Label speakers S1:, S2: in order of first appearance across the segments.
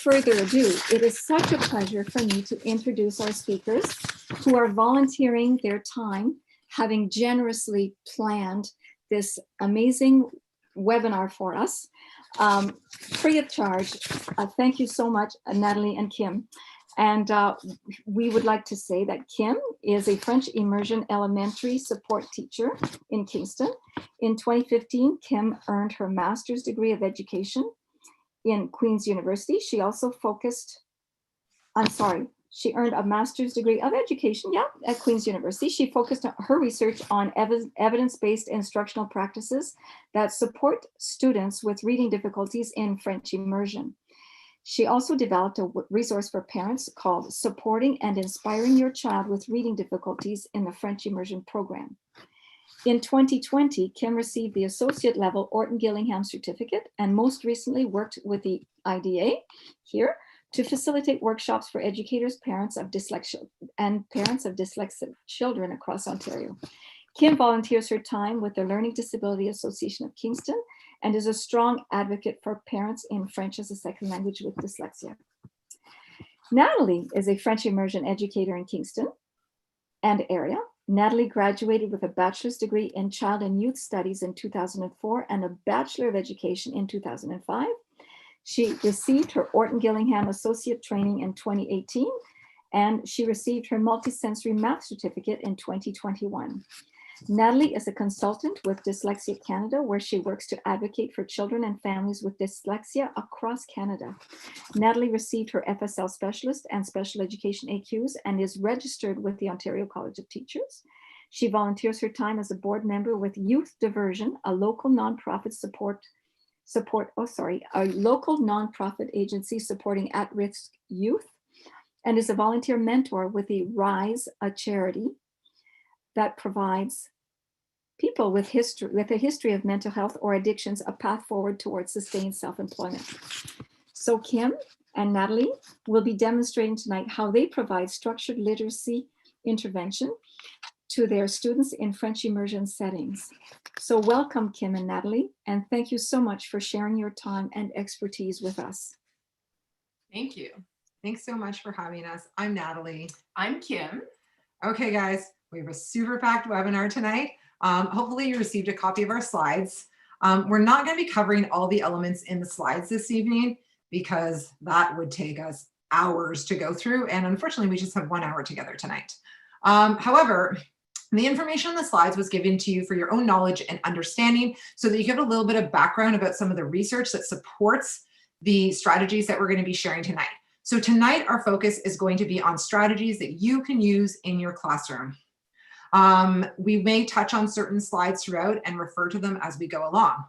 S1: further ado, it is such a pleasure for me to introduce our speakers who are volunteering their time, having generously planned this amazing webinar for us, free of charge. Thank you so much, Natalie and Kim. And we would like to say that Kim is a French immersion elementary support teacher in Kingston. In 2015, Kim earned her master's degree of education in Queen's University. She also she earned a master's degree of education, at Queen's University. She focused her research on evidence-based instructional practices that support students with reading difficulties in French immersion. She also developed a resource for parents called Supporting and Inspiring Your Child with Reading Difficulties in the French Immersion Program. In 2020, Kim received the associate level Orton Gillingham certificate and most recently worked with the IDA here to facilitate workshops for educators, parents of dyslexic children across Ontario. Kim volunteers her time with the Learning Disability Association of Kingston and is a strong advocate for parents in French as a second language with dyslexia. Natalie is a French immersion educator in Kingston and area. Natalie graduated with a bachelor's degree in child and youth studies in 2004 and a Bachelor of Education in 2005. She received her Orton Gillingham Associate Training in 2018, and she received her Multisensory Math Certificate in 2021. Natalie is a consultant with Dyslexia Canada, where she works to advocate for children and families with dyslexia across Canada. Natalie received her FSL Specialist and Special Education AQs and is registered with the Ontario College of Teachers. She volunteers her time as a board member with Youth Diversion, a local nonprofit a local nonprofit agency supporting at-risk youth, and is a volunteer mentor with the RISE, a charity that provides people with a history of mental health or addictions a path forward towards sustained self-employment. So Kim and Natalie will be demonstrating tonight how they provide structured literacy intervention to their students in French immersion settings. So welcome, Kim and Natalie, and thank you so much for sharing your time and expertise with us.
S2: Thank you. Thanks so much for having us. I'm Natalie.
S3: I'm Kim.
S2: Okay, guys, we have a super packed webinar tonight. Hopefully you received a copy of our slides. We're not going to be covering all the elements in the slides this evening because that would take us hours to go through. And unfortunately, we just have 1 hour together tonight. However, the information on the slides was given to you for your own knowledge and understanding so that you get a little bit of background about some of the research that supports the strategies that we're going to be sharing tonight. So tonight, our focus is going to be on strategies that you can use in your classroom. We may touch on certain slides throughout and refer to them as we go along.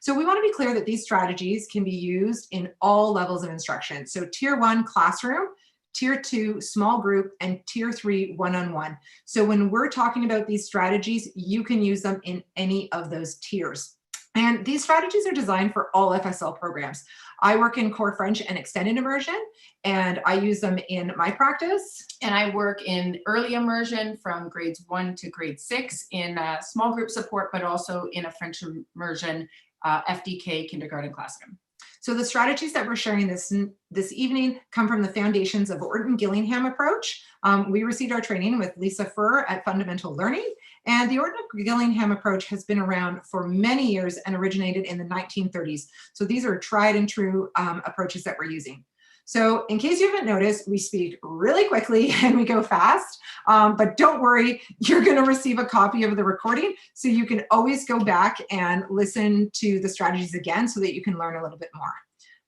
S2: So we want to be clear that these strategies can be used in all levels of instruction. So Tier 1, classroom, Tier 2, small group, and Tier 3, one-on-one. So when we're talking about these strategies, you can use them in any of those tiers. And these strategies are designed for all FSL programs. I work in core French and extended immersion, and I use them in my practice.
S3: And I work in early immersion from grades 1 to grade 6 in small group support, but also in a French immersion FDK kindergarten classroom.
S2: So the strategies that we're sharing this evening come from the foundations of Orton Gillingham approach. We received our training with Lisa Furr at Fundamental Learning, and the Orton Gillingham approach has been around for many years and originated in the 1930s. So these are tried and true approaches that we're using. So in case you haven't noticed, we speak really quickly and we go fast, but don't worry, you're going to receive a copy of the recording, so you can always go back and listen to the strategies again so that you can learn a little bit more.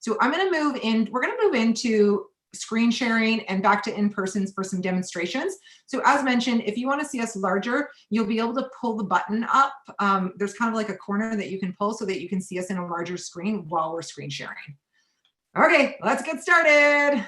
S2: So we're going to move into screen sharing and back to in-person for some demonstrations. So as mentioned, if you want to see us larger, you'll be able to pull the button up. There's kind of like a corner that you can pull so that you can see us in a larger screen while we're screen sharing. Okay, let's get started.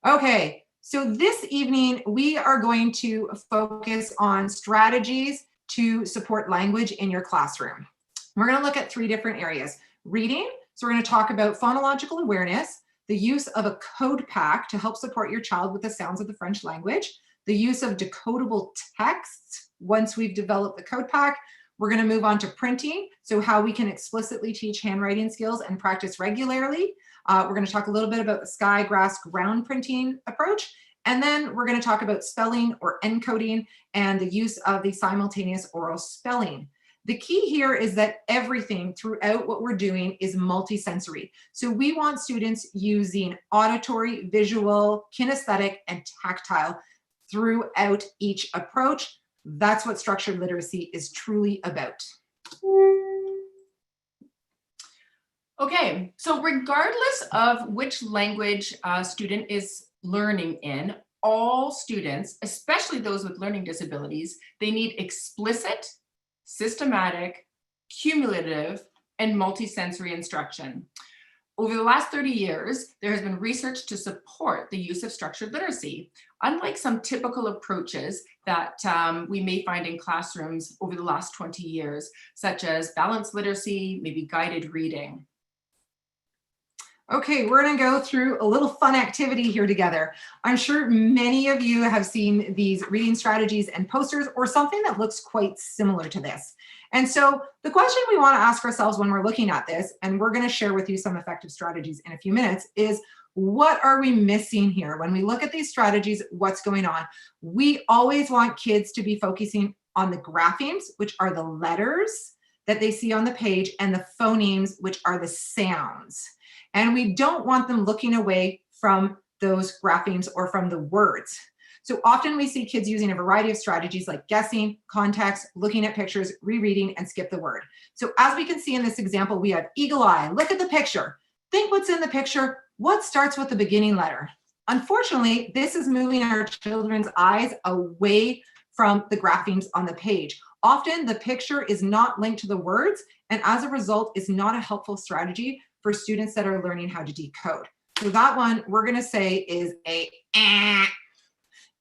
S2: Okay, so this evening we are going to focus on strategies to support language in your classroom. We're going to look at 3 different areas. Reading, so we're going to talk about phonological awareness, the use of a code pack to help support your child with the sounds of the French language, the use of decodable texts. Once we've developed the code pack, we're going to move on to printing, so how we can explicitly teach handwriting skills and practice regularly. We're going to talk a little bit about the sky, grass, ground printing approach. And then we're going to talk about spelling or encoding and the use of the simultaneous oral spelling. The key here is that everything throughout what we're doing is multisensory. So we want students using auditory, visual, kinesthetic, and tactile throughout each approach. That's what structured literacy is truly about.
S3: Okay, so regardless of which language a student is learning in, all students, especially those with learning disabilities, they need explicit, systematic, cumulative, and multisensory instruction. Over the last 30 years, there has been research to support the use of structured literacy. Unlike some typical approaches that we may find in classrooms over the last 20 years, such as balanced literacy, maybe guided reading.
S2: Okay, we're going to go through a little fun activity here together. I'm sure many of you have seen these reading strategies and posters or something that looks quite similar to this. And so the question we want to ask ourselves when we're looking at this, and we're going to share with you some effective strategies in a few minutes, is what are we missing here? When we look at these strategies, what's going on? We always want kids to be focusing on the graphemes, which are the letters that they see on the page, and the phonemes, which are the sounds. And we don't want them looking away from those graphemes or from the words. So often we see kids using a variety of strategies like guessing, context, looking at pictures, rereading, and skip the word. So as we can see in this example, we have eagle eye. Look at the picture. Think what's in the picture. What starts with the beginning letter? Unfortunately, this is moving our children's eyes away from the graphemes on the page. Often the picture is not linked to the words, and as a result, is not a helpful strategy for students that are learning how to decode. So that one we're going to say is a eh.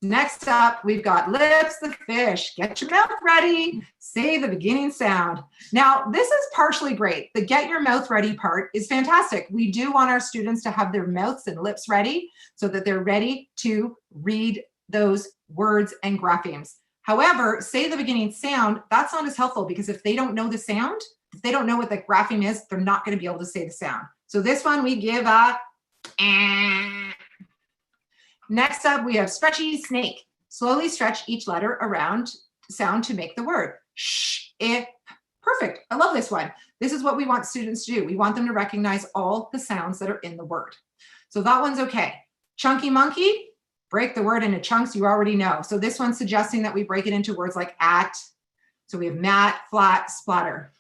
S2: Next up, we've got lips the fish. Get your mouth ready. Say the beginning sound. Now, this is partially great. The get your mouth ready part is fantastic. We do want our students to have their mouths and lips ready so that they're ready to read those words and graphemes. However, say the beginning sound, that's not as helpful because if they don't know the sound, if they don't know what the grapheme is, they're not going to be able to say the sound. So this one we give a eh. Next up, we have stretchy snake. Slowly stretch each letter around sound to make the word. Sh, if. Perfect. I love this one. This is what we want students to do. We want them to recognize all the sounds that are in the word. So that one's okay. Chunky monkey, break the word into chunks you already know. So this one's suggesting that we break it into words like at. So we have mat, flat, splatter.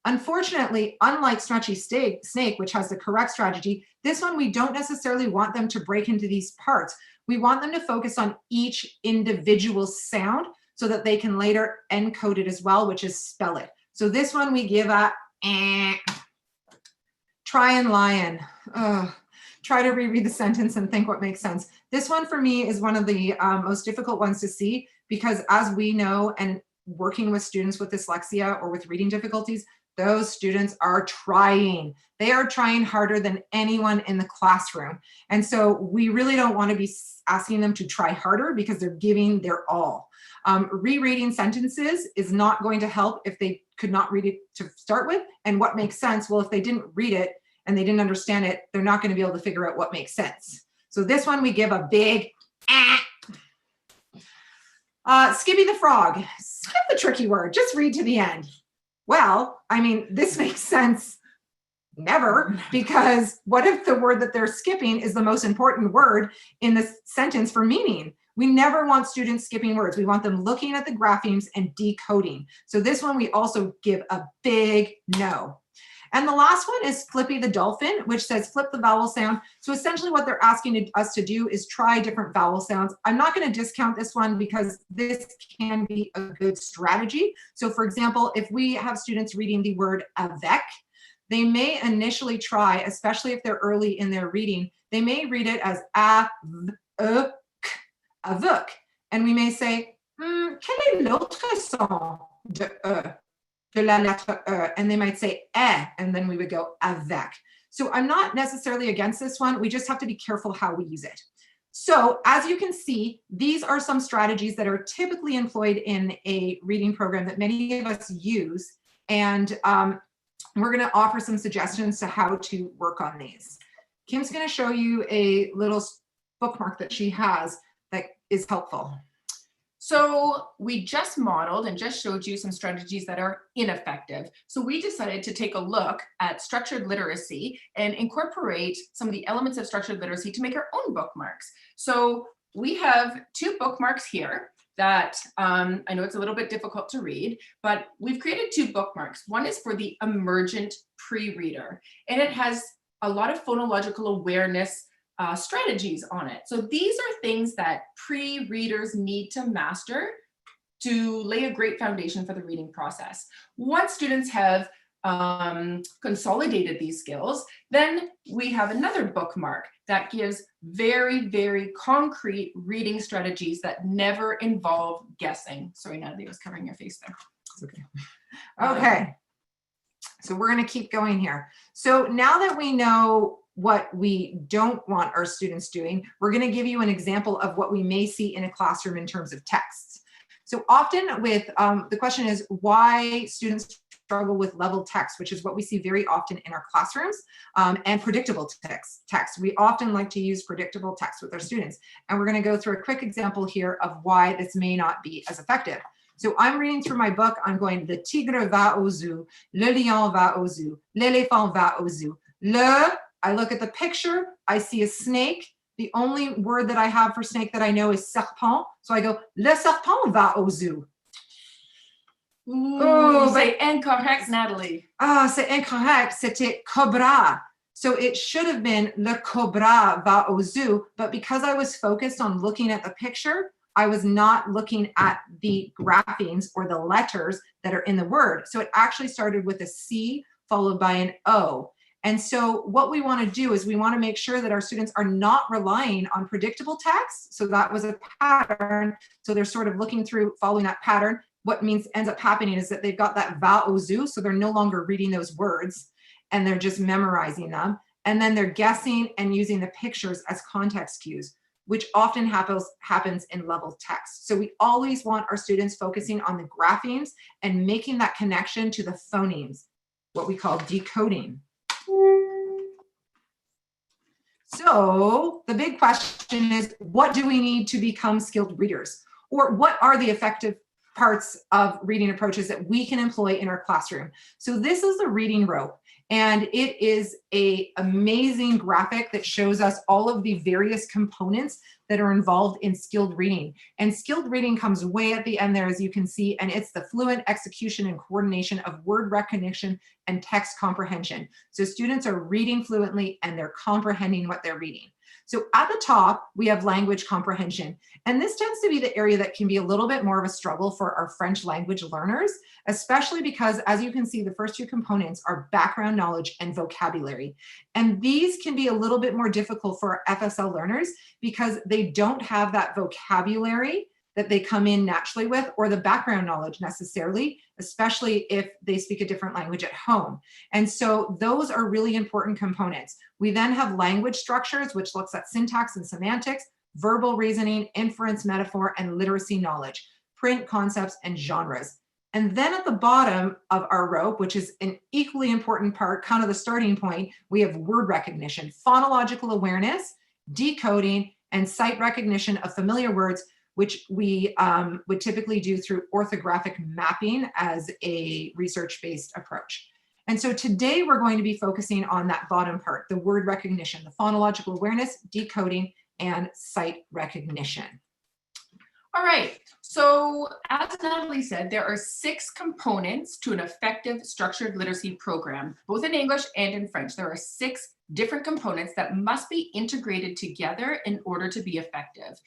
S2: Unfortunately, unlike stretchy snake, which has the correct strategy, this one we don't necessarily want them to break into these parts. We want them to focus on each individual sound so that they can later encode it as well, which is spell it. So this one we give a eh. Try and lion. Try to reread the sentence and think what makes sense. This one for me is one of the most difficult ones to see because as we know, and working with students with dyslexia or with reading difficulties, those students are trying. They are trying harder than anyone in the classroom. And so we really don't want to be asking them to try harder because they're giving their all. Rereading sentences is not going to help if they could not read it to start with. And what makes sense? Well, if they didn't read it and they didn't understand it, they're not going to be able to figure out what makes sense. So this one we give a big Skippy the frog. Skip the tricky word. Just read to the end. Well, I mean, this makes sense never, because what if the word that they're skipping is the most important word in the sentence for meaning? We never want students skipping words. We want them looking at the graphemes and decoding. So this one we also give a big no. And the last one is Flippy the dolphin, which says flip the vowel sound. So essentially what they're asking us to do is try different vowel sounds. I'm not going to discount this one because this can be a good strategy. So for example, if we have students reading the word avec, they may initially try, especially if they're early in their reading, they may read it as avec. And we may say, quel est l'autre son de de la lettre E, and they might say eh, and then we would go avec. So I'm not necessarily against this one. We just have to be careful how we use it. So as you can see, these are some strategies that are typically employed in a reading program that many of us use. And we're going to offer some suggestions to how to work on these. Kim's going to show you a little bookmark that she has that is helpful.
S3: So we just modeled and just showed you some strategies that are ineffective. So we decided to take a look at structured literacy and incorporate some of the elements of structured literacy to make our own bookmarks. So we have 2 bookmarks here that I know it's a little bit difficult to read, but we've created 2 bookmarks. One is for the emergent pre-reader, and it has a lot of phonological awareness strategies on it. So these are things that pre-readers need to master to lay a great foundation for the reading process. Once students have consolidated these skills, then we have another bookmark that gives very, very concrete reading strategies that never involve guessing. Sorry, Natalie, I was covering your face there.
S2: It's okay. Okay. So we're going to keep going here. So now that we know what we don't want our students doing, we're going to give you an example of what we may see in a classroom in terms of texts. So often with, the question is why students struggle with level text, which is what we see very often in our classrooms, and predictable text. We often like to use predictable text with our students. And we're going to go through a quick example here of why this may not be as effective. So I'm reading through my book, I'm going, le tigre va au zoo, le lion va au zoo, l'éléphant va au zoo. I look at the picture, I see a snake. The only word that I have for snake that I know is serpent. So I go, le serpent va au zoo.
S3: Oh, say incorrect, Natalie.
S2: Ah, c'est incorrect, c'était cobra. So it should have been le cobra va au zoo, but because I was focused on looking at the picture, I was not looking at the graphings or the letters that are in the word. So it actually started with a C followed by an O. And so what we want to do is we want to make sure that our students are not relying on predictable text. So that was a pattern. So they're sort of looking through, following that pattern. What ends up happening is that they've got that va au zoo. So they're no longer reading those words and they're just memorizing them. And then they're guessing and using the pictures as context cues, which often happens in level text. So we always want our students focusing on the graphings and making that connection to the phonemes, what we call decoding. So the big question is, what do we need to become skilled readers? Or what are the effective parts of reading approaches that we can employ in our classroom? So this is the reading rope. And it is an amazing graphic that shows us all of the various components that are involved in skilled reading. And skilled reading comes way at the end there, as you can see, and it's the fluent execution and coordination of word recognition and text comprehension. So students are reading fluently and they're comprehending what they're reading. So at the top, we have language comprehension. And this tends to be the area that can be a little bit more of a struggle for our French language learners, especially because, as you can see, the first 2 components are background knowledge and vocabulary. And these can be a little bit more difficult for our FSL learners because they don't have that vocabulary that they come in naturally with, or the background knowledge necessarily, especially if they speak a different language at home. And so those are really important components. We then have language structures, which looks at syntax and semantics, verbal reasoning, inference, metaphor, and literacy knowledge, print concepts, and genres. And then at the bottom of our rope, which is an equally important part, kind of the starting point, we have word recognition, phonological awareness, decoding, and sight recognition of familiar words, which we would typically do through orthographic mapping as a research-based approach. And so today we're going to be focusing on that bottom part, the word recognition, the phonological awareness, decoding, and sight recognition.
S3: All right, so as Natalie said, there are 6 components to an effective structured literacy program, both in English and in French. There are 6 different components that must be integrated together in order to be effective.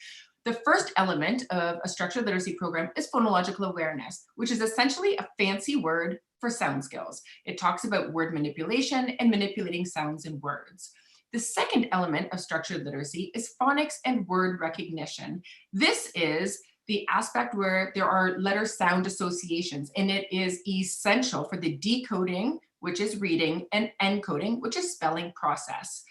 S3: The first element of a structured literacy program is phonological awareness, which is essentially a fancy word for sound skills. It talks about word manipulation and manipulating sounds in words. The second element of structured literacy is phonics and word recognition. This is the aspect where there are letter sound associations, and it is essential for the decoding, which is reading, and encoding, which is spelling process.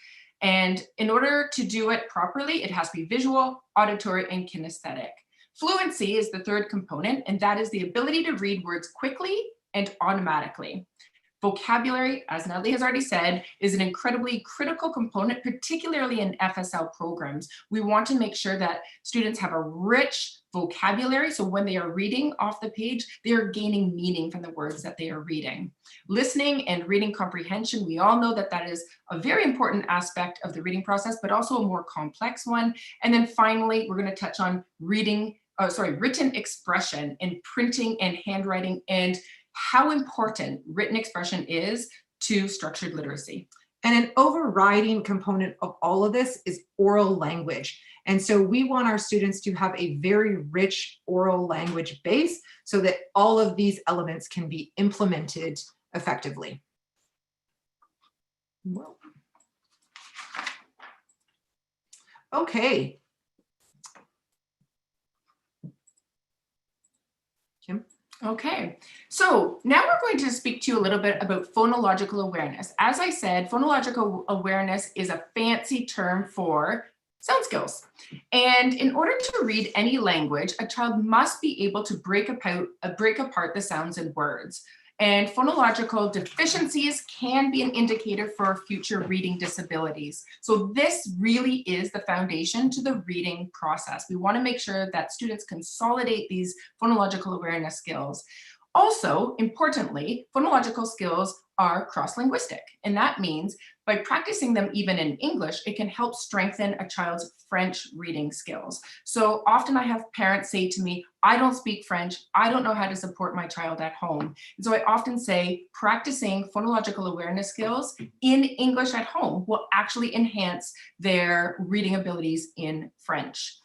S3: And in order to do it properly, it has to be visual, auditory, and kinesthetic. Fluency is the third component, and that is the ability to read words quickly and automatically. Vocabulary, as Natalie has already said, is an incredibly critical component, particularly in FSL programs. We want to make sure that students have a rich vocabulary, so when they are reading off the page, they are gaining meaning from the words that they are reading. Listening and reading comprehension, we all know that that is a very important aspect of the reading process, but also a more complex one. And then finally, we're going to touch on written expression and printing and handwriting, and how important written expression is to structured literacy.
S2: And an overriding component of all of this is oral language. And so we want our students to have a very rich oral language base so that all of these elements can be implemented effectively. Okay. Kim?
S3: Okay, so now we're going to speak to you a little bit about phonological awareness. As I said, phonological awareness is a fancy term for sound skills. And in order to read any language, a child must be able to break apart the sounds in words. And phonological deficiencies can be an indicator for future reading disabilities. So this really is the foundation to the reading process. We want to make sure that students consolidate these phonological awareness skills. Also, importantly, phonological skills are cross-linguistic, and that means by practicing them even in English, it can help strengthen a child's French reading skills. So often I have parents say to me, I don't speak French, I don't know how to support my child at home. And so I often say practicing phonological awareness skills in English at home will actually enhance their reading abilities in French.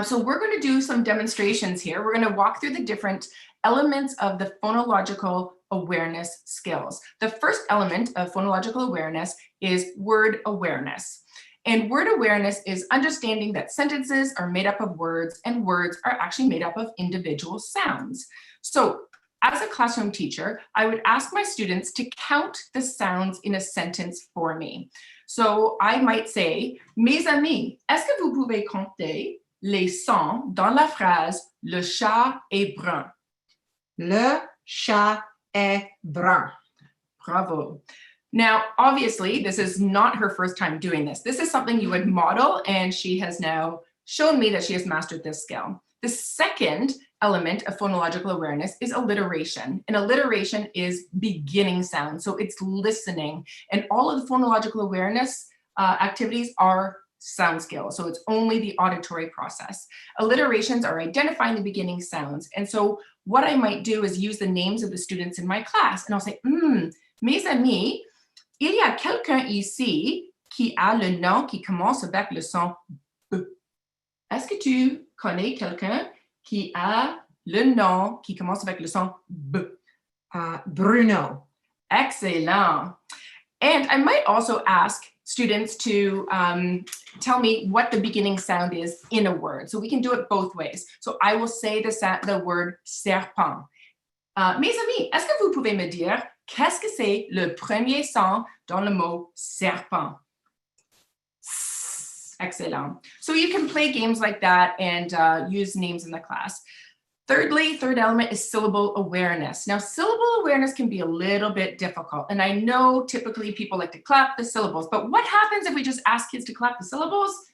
S3: So we're going to do some demonstrations here. We're going to walk through the different elements of the phonological awareness skills. The first element of phonological awareness is word awareness. And word awareness is understanding that sentences are made up of words and words are actually made up of individual sounds. So as a classroom teacher, I would ask my students to count the sounds in a sentence for me. So I might say, mes amis, est-ce que vous pouvez compter les sons dans la phrase le chat est brun?
S2: Le chat est brun.
S3: Bravo. Now, obviously, this is not her first time doing this. This is something you would model, and she has now shown me that she has mastered this skill. The second element of phonological awareness is alliteration. And alliteration is beginning sound, so it's listening. And all of the phonological awareness activities are sound skills, so it's only the auditory process. Alliterations are identifying the beginning sounds. And so what I might do is use the names of the students in my class, and I'll say, mes amis, il y a quelqu'un ici qui a le nom qui commence avec le son B. Est-ce que tu connais quelqu'un qui a le nom qui commence avec le son B?
S2: Bruno.
S3: Excellent. And I might also ask students to tell me what the beginning sound is in a word. So we can do it both ways. So I will say the word serpent. Mes amis, est-ce que vous pouvez me dire qu'est-ce que c'est le premier son dans le mot serpent? Excellent. So you can play games like that and use names in the class. Thirdly, third element is syllable awareness. Now, syllable awareness can be a little bit difficult. And I know typically people like to clap the syllables, but what happens if we just ask kids to clap the syllables?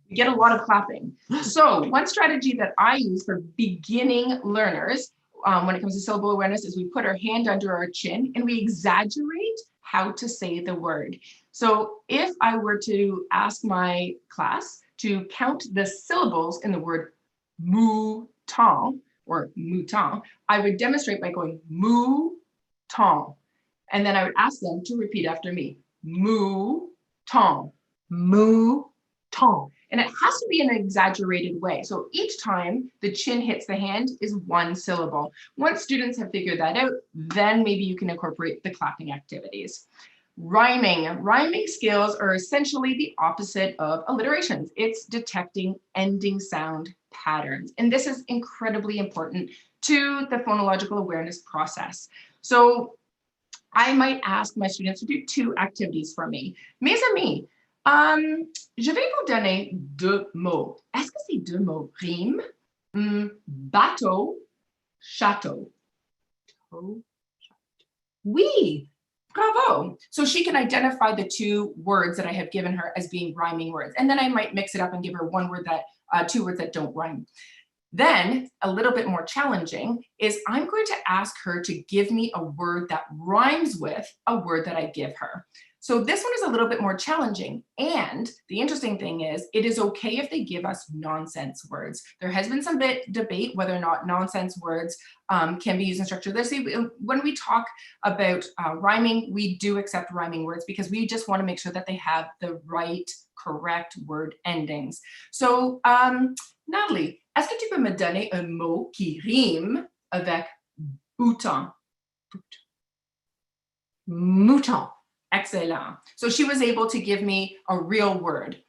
S3: We get a lot of clapping. So one strategy that I use for beginning learners when it comes to syllable awareness is we put our hand under our chin and we exaggerate how to say the word. So if I were to ask my class to count the syllables in the word mouton or mouton, I would demonstrate by going mouton. And then I would ask them to repeat after me. Mouton.
S2: Mouton.
S3: And it has to be in an exaggerated way. So each time the chin hits the hand is one syllable. Once students have figured that out, then maybe you can incorporate the clapping activities. Rhyming. Rhyming skills are essentially the opposite of alliterations. It's detecting ending sound patterns. And this is incredibly important to the phonological awareness process. So I might ask my students to do two activities for me. Mes amis, je vais vous donner deux mots. Est-ce que ces deux mots riment? Bateau, château.
S2: Oui.
S3: Bravo. So she can identify the two words that I have given her as being rhyming words. And then I might mix it up and give her one word that, two words that don't rhyme. Then a little bit more challenging is I'm going to ask her to give me a word that rhymes with a word that I give her. So this one is a little bit more challenging. And the interesting thing is it is okay if they give us nonsense words. There has been some debate whether or not nonsense words can be used in structure. When we talk about rhyming, we do accept rhyming words because we just want to make sure that they have the right, correct word endings. So Natalie, est-ce que tu peux me donner un mot qui rime avec bouton?
S2: Mouton.
S3: Excellent. So she was able to give me a real word.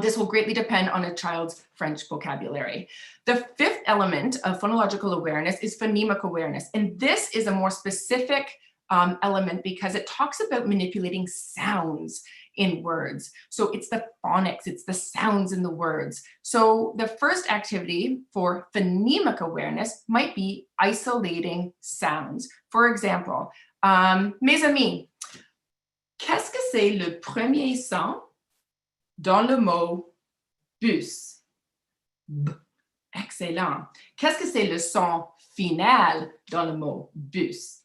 S3: This will greatly depend on a child's French vocabulary. The fifth element of phonological awareness is phonemic awareness. And this is a more specific element because it talks about manipulating sounds in words. So it's the phonics, it's the sounds in the words. So the first activity for phonemic awareness might be isolating sounds. For example, mes amis, qu'est-ce que c'est le premier son dans le mot bus? B. Excellent. Qu'est-ce que c'est le son final dans le mot bus?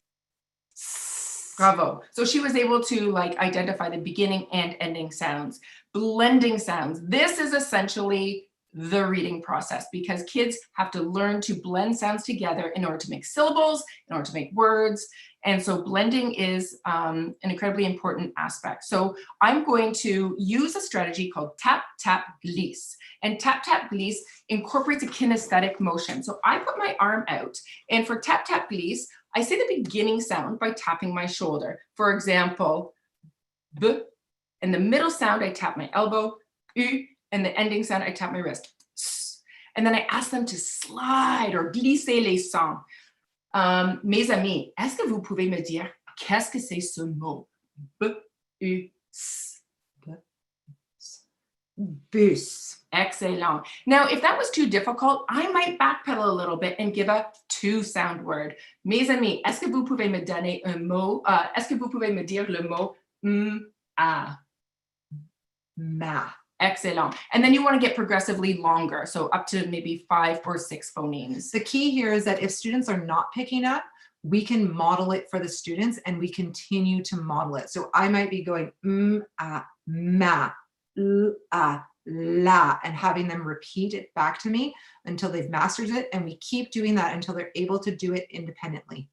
S3: Bravo. So she was able to like identify the beginning and ending sounds, blending sounds. This is essentially the reading process because kids have to learn to blend sounds together in order to make syllables, in order to make words. And so blending is an incredibly important aspect. So I'm going to use a strategy called tap, tap, glisse. And tap, tap, glisse incorporates a kinesthetic motion. So I put my arm out and for tap, tap, glisse, I say the beginning sound by tapping my shoulder. For example, B, and the middle sound, I tap my elbow, U, and the ending sound, I tap my wrist. S. And then I ask them to slide or glisser les sons. Mes amis, est-ce que vous pouvez me dire qu'est-ce que c'est ce mot? B, U, S.
S2: Bus.
S3: Excellent. Now, if that was too difficult, I might backpedal a little bit and give a two-sound word. Mes amis, est-ce que vous pouvez me donner un mot? Est-ce que vous pouvez me dire le mot a?
S2: Ma.
S3: Excellent. And then you want to get progressively longer, so up to maybe 5 or 6 phonemes.
S2: The key here is that if students are not picking up, we can model it for the students and we continue to model it. So I might be going a, ma, a, la, and having them repeat it back to me until they've mastered it. And we keep doing that until they're able to do it independently.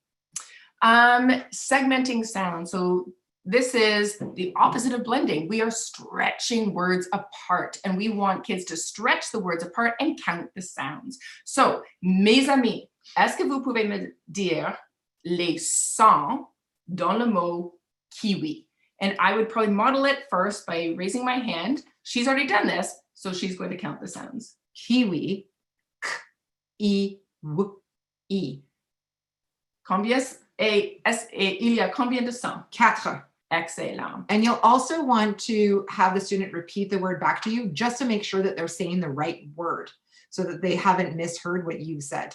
S3: Segmenting sound. So this is the opposite of blending. We are stretching words apart and we want kids to stretch the words apart and count the sounds. So, mes amis, est-ce que vous pouvez me dire les sons dans le mot kiwi? And I would probably model it first by raising my hand. She's already done this, so she's going to count the sounds.
S2: Kiwi, k, I, w, I.
S3: Il y a combien de sons?
S2: 4.
S3: Excellent.
S2: And you'll also want to have the student repeat the word back to you just to make sure that they're saying the right word so that they haven't misheard what you said.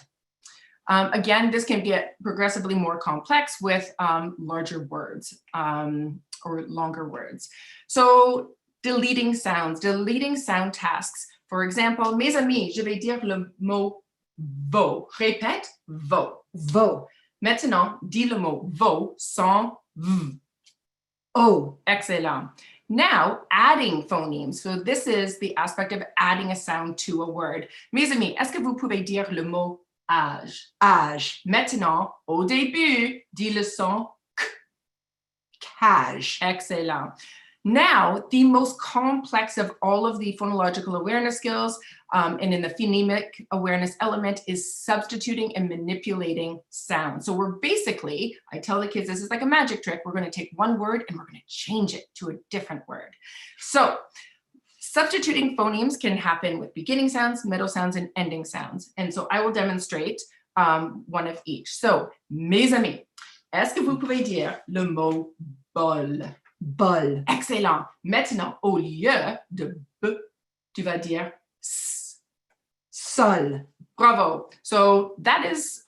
S3: Again, this can get progressively more complex with larger words or longer words. So deleting sound tasks. For example, mes amis, je vais dire le mot veau. Répète, veau.
S2: Veau.
S3: Maintenant, dis le mot veau sans v.
S2: Oh.
S3: Excellent. Now, adding phonemes. So this is the aspect of adding a sound to a word. Mes amis, est-ce que vous pouvez dire le mot âge?
S2: Âge.
S3: Maintenant, au début, dis le son k.
S2: Cage.
S3: Excellent. Now, the most complex of all of the phonological awareness skills and in the phonemic awareness element is substituting and manipulating sound. So we're basically, I tell the kids, this is like a magic trick. We're going to take one word and we're going to change it to a different word. So substituting phonemes can happen with beginning sounds, middle sounds, and ending sounds. And so I will demonstrate one of each. So, mes amis, est-ce que vous pouvez dire le mot bol?
S2: Bol.
S3: Excellent. Maintenant, au lieu de B, tu vas dire S.
S2: Sol.
S3: Bravo. So that is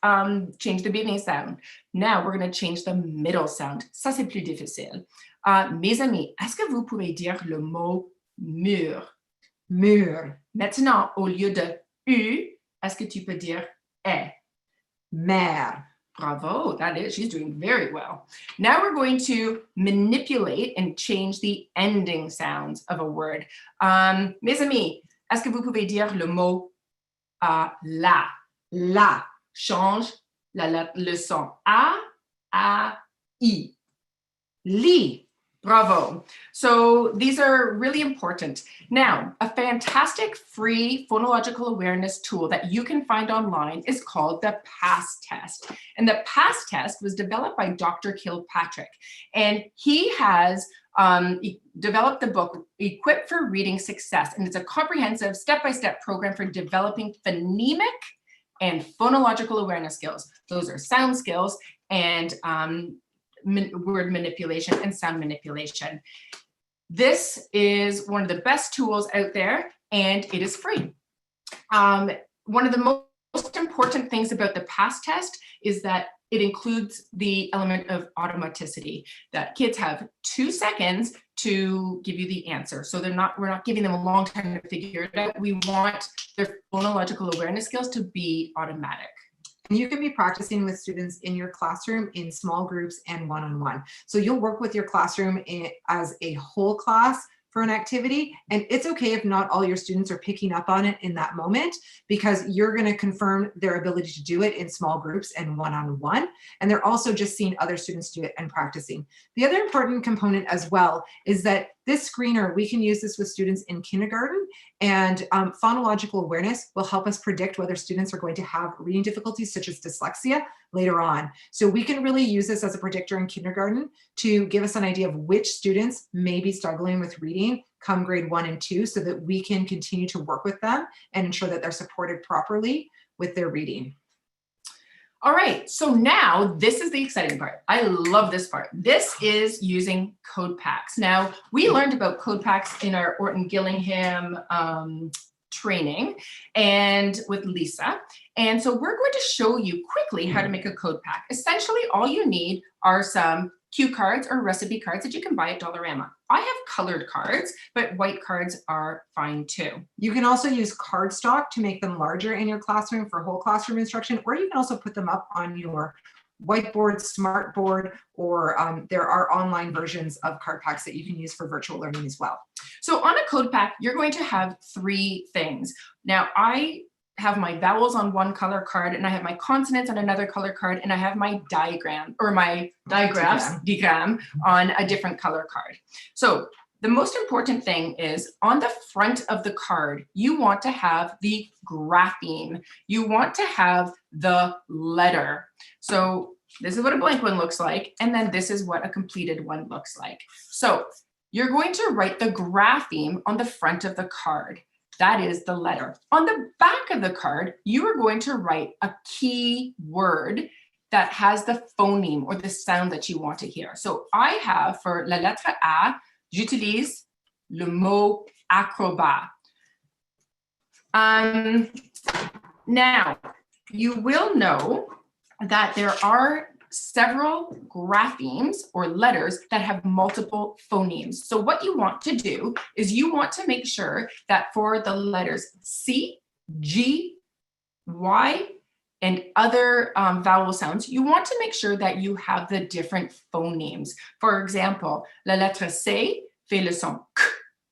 S3: change the beginning sound. Now we're going to change the middle sound. Ça, c'est plus difficile. Mes amis, est-ce que vous pouvez dire le mot mur?
S2: Mur.
S3: Maintenant, au lieu de U, est-ce que tu peux dire est?
S2: Mer.
S3: Bravo, that is, she's doing very well. Now we're going to manipulate and change the ending sounds of a word. Mes amis, est-ce que vous pouvez dire le mot la?
S2: La.
S3: Change le son. A, I.
S2: Li.
S3: Bravo. So these are really important. Now, a fantastic free phonological awareness tool that you can find online is called the PASS test. And the PASS test was developed by Dr. Kilpatrick. And he has developed the book, Equipped for Reading Success. And it's a comprehensive step-by-step program for developing phonemic and phonological awareness skills. Those are sound skills and word manipulation and sound manipulation. This is one of the best tools out there, and it is free. One of the most important things about the PASS test is that it includes the element of automaticity, that kids have 2 seconds to give you the answer. So we're not giving them a long time to figure it out. We want their phonological awareness skills to be automatic.
S2: And you can be practicing with students in your classroom in small groups and one-on-one. So you'll work with your classroom as a whole class for an activity. And it's okay if not all your students are picking up on it in that moment, because you're going to confirm their ability to do it in small groups and one-on-one. And they're also just seeing other students do it and practicing. The other important component as well is that this screener, we can use this with students in kindergarten, and phonological awareness will help us predict whether students are going to have reading difficulties such as dyslexia later on. So we can really use this as a predictor in kindergarten to give us an idea of which students may be struggling with reading come grade 1 and 2, so that we can continue to work with them and ensure that they're supported properly with their reading.
S3: All right, so now this is the exciting part. I love this part. This is using code packs. Now, we learned about code packs in our Orton Gillingham training and with Lisa. And so we're going to show you quickly how to make a code pack. Essentially, all you need are some cue cards or recipe cards that you can buy at Dollarama. I have colored cards, but white cards are fine too.
S2: You can also use cardstock to make them larger in your classroom for whole classroom instruction, or you can also put them up on your whiteboard, smartboard, or there are online versions of card packs that you can use for virtual learning as well.
S3: So on a code pack, you're going to have 3 things. Now, I have my vowels on one color card, and I have my consonants on another color card, and I have my diagram or my diagram on a different color card. So the most important thing is on the front of the card, you want to have the grapheme. You want to have the letter. So this is what a blank one looks like, and then this is what a completed one looks like. So you're going to write the grapheme on the front of the card. That is the letter. On the back of the card, you are going to write a key word that has the phoneme or the sound that you want to hear. So I have for la lettre A, j'utilise le mot acrobat. Now, you will know that there are several graphemes or letters that have multiple phonemes. So what you want to do is you want to make sure that for the letters C, G, Y, and other vowel sounds, you want to make sure that you have the different phonemes. For example, la lettre C fait le son k,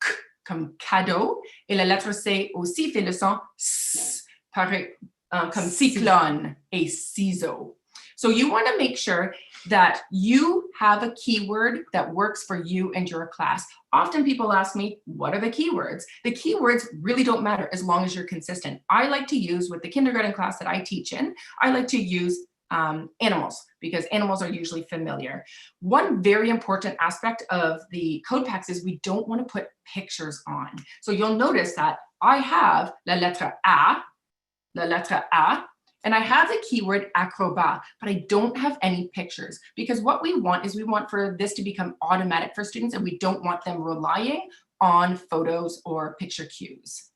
S3: k comme cadeau, et la lettre C aussi fait le son s, comme cyclone et ciseau. So you want to make sure that you have a keyword that works for you and your class. Often people ask me, what are the keywords? The keywords really don't matter as long as you're consistent. I like to use, with the kindergarten class that I teach in, I like to use animals, because animals are usually familiar. One very important aspect of the code packs is we don't want to put pictures on. So you'll notice that I have la lettre A, and I have the keyword acrobat, but I don't have any pictures, because what we want is we want for this to become automatic for students, and we don't want them relying on photos or picture cues.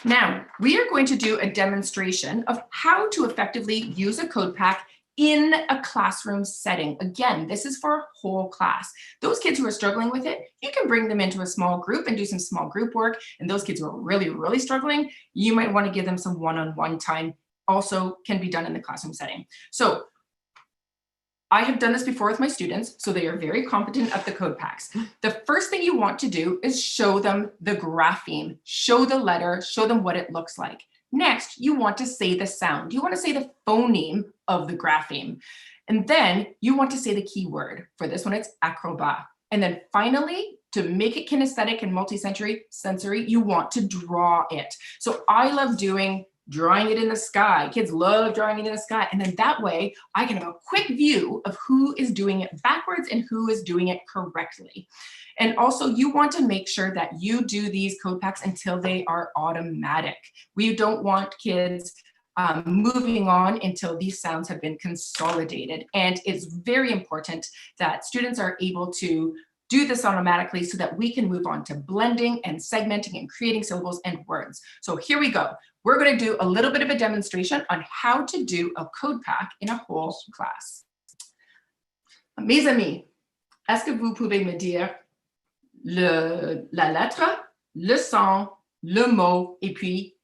S3: Now, we are going to do a demonstration of how to effectively use a code pack in a classroom setting. Again, this is for a whole class. Those kids who are struggling with it, you can bring them into a small group and do some small group work. And those kids who are really, really struggling, you might want to give them some one-on-one time. Also can be done in the classroom setting. So I have done this before with my students, so they are very competent at the code packs. The first thing you want to do is show them the grapheme, show the letter, show them what it looks like. Next, you want to say the sound. You want to say the phoneme of the grapheme. And then you want to say the keyword. For this one, it's acrobat. And then finally, to make it kinesthetic and multisensory, you want to draw it. So I love drawing it in the sky. Kids love drawing it in the sky. And then that way I can have a quick view of who is doing it backwards and who is doing it correctly. And also you want to make sure that you do these code packs until they are automatic. We don't want kids moving on until these sounds have been consolidated. And it's very important that students are able to do this automatically so that we can move on to blending and segmenting and creating syllables and words. So here we go. We're going to do a little bit of a demonstration on how to do a code pack in a whole class. Mes amis, est-ce que vous pouvez me dire la lettre, le son, le mot, et puis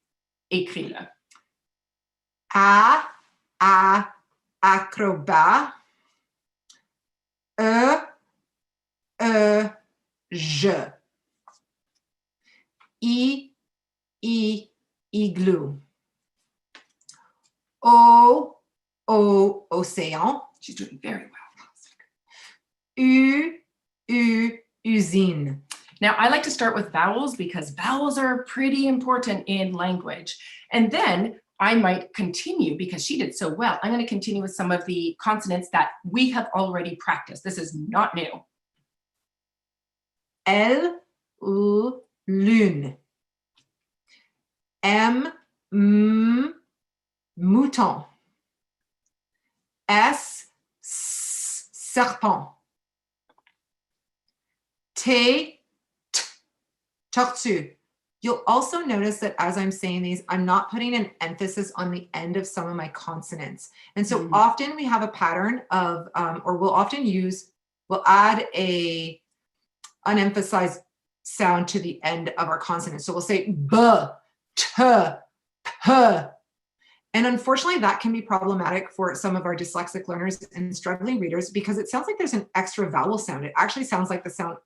S3: écris-le.
S2: Acrobat. Je. Igloo. Océan.
S3: She's doing very well.
S2: Usine.
S3: Now, I like to start with vowels because vowels are pretty important in language. And then I might continue because she did so well. I'm going to continue with some of the consonants that we have already practiced. This is not new.
S2: Lune. Mouton. Serpent. Tortue. You'll also notice that as I'm saying these, I'm not putting an emphasis on the end of some of my consonants. And so often we have a pattern of, or we'll add a unemphasized sound to the end of our consonants. So we'll say b, t, p. And unfortunately, that can be problematic for some of our dyslexic learners and struggling readers because it sounds like there's an extra vowel sound. It actually sounds like the sound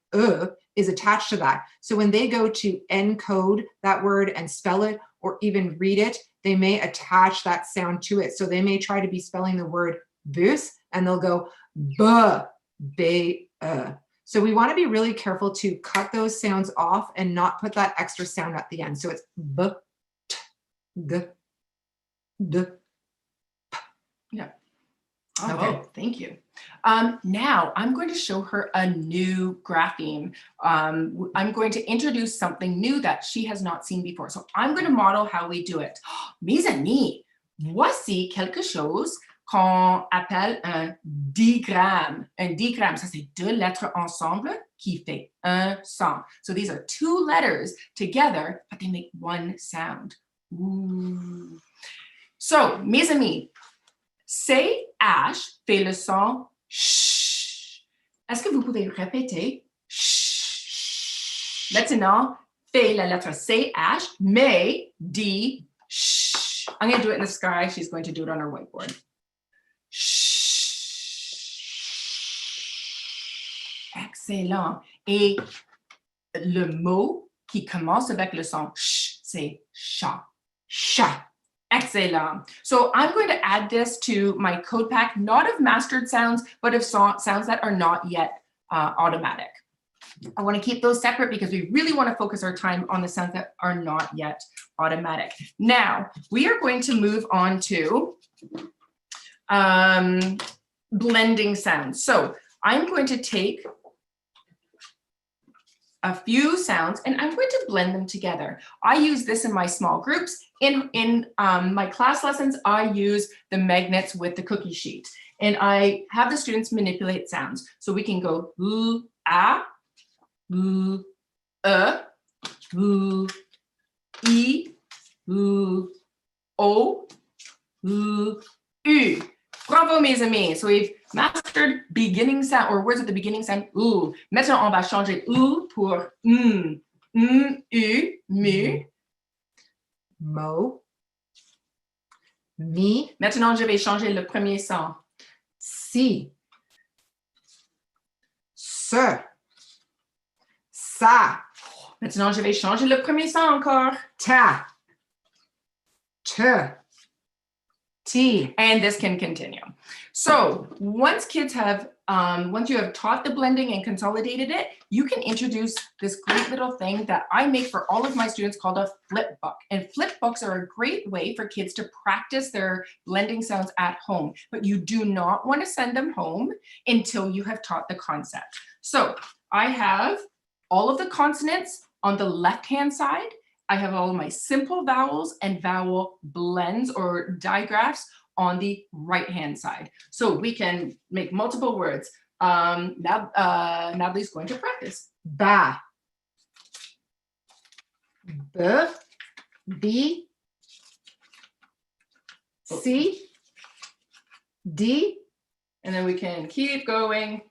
S2: is attached to that. So when they go to encode that word and spell it or even read it, they may attach that sound to it. So they may try to be spelling the word bus and they'll go b. So we want to be really careful to cut those sounds off and not put that extra sound at the end. So it's b, t, g, d, p.
S3: Yeah.
S2: Okay.
S3: Oh, thank you. Now I'm going to show her a new grapheme. I'm going to introduce something new that she has not seen before. So I'm going to model how we do it. Mes amis, voici quelque chose qu'on appelle un digramme. Un digramme, ça c'est deux lettres ensemble qui fait un son. So these are two letters together, but they make one sound. Ooh. So, mes amis, CH fait le son ch. Est-ce que vous pouvez répéter ch? Maintenant, fait la lettre CH, mais dit ch. I'm going to do it in the sky. She's going to do it on her whiteboard. Excellent. Et le mot qui commence avec le son ch, c'est chat. Chat. Excellent. So I'm going to add this to my code pack, not of mastered sounds, but of sounds that are not yet automatic. I want to keep those separate because we really want to focus our time on the sounds that are not yet automatic. Now, we are going to move on to blending sounds. So I'm going to take a few sounds and I'm going to blend them together. I use this in my small groups. In my class lessons, I use the magnets with the cookie sheet and I have the students manipulate sounds. So we can go l, a, l, e, l, I, oo, o, u, u. Bravo, mes amis. So we've mastered beginning sound or words with the beginning sound oo. Maintenant, on va changer oo pour u, mu.
S2: Mo, mi,
S3: Maintenant, je vais changer le premier son.
S2: si, se, sa,
S3: Maintenant, je vais changer le premier son encore.
S2: ta, te, ti.
S3: And this can continue. So once kids have, once you have taught the blending and consolidated it, you can introduce this great little thing that I make for all of my students called a flip book. And flip books are a great way for kids to practice their blending sounds at home, but you do not want to send them home until you have taught the concept. So I have all of the consonants on the left-hand side. I have all of my simple vowels and vowel blends or digraphs on the right-hand side. So we can make multiple words. Natalie's going to practice.
S2: Ba, b, b, c, d,
S3: And then we can keep going.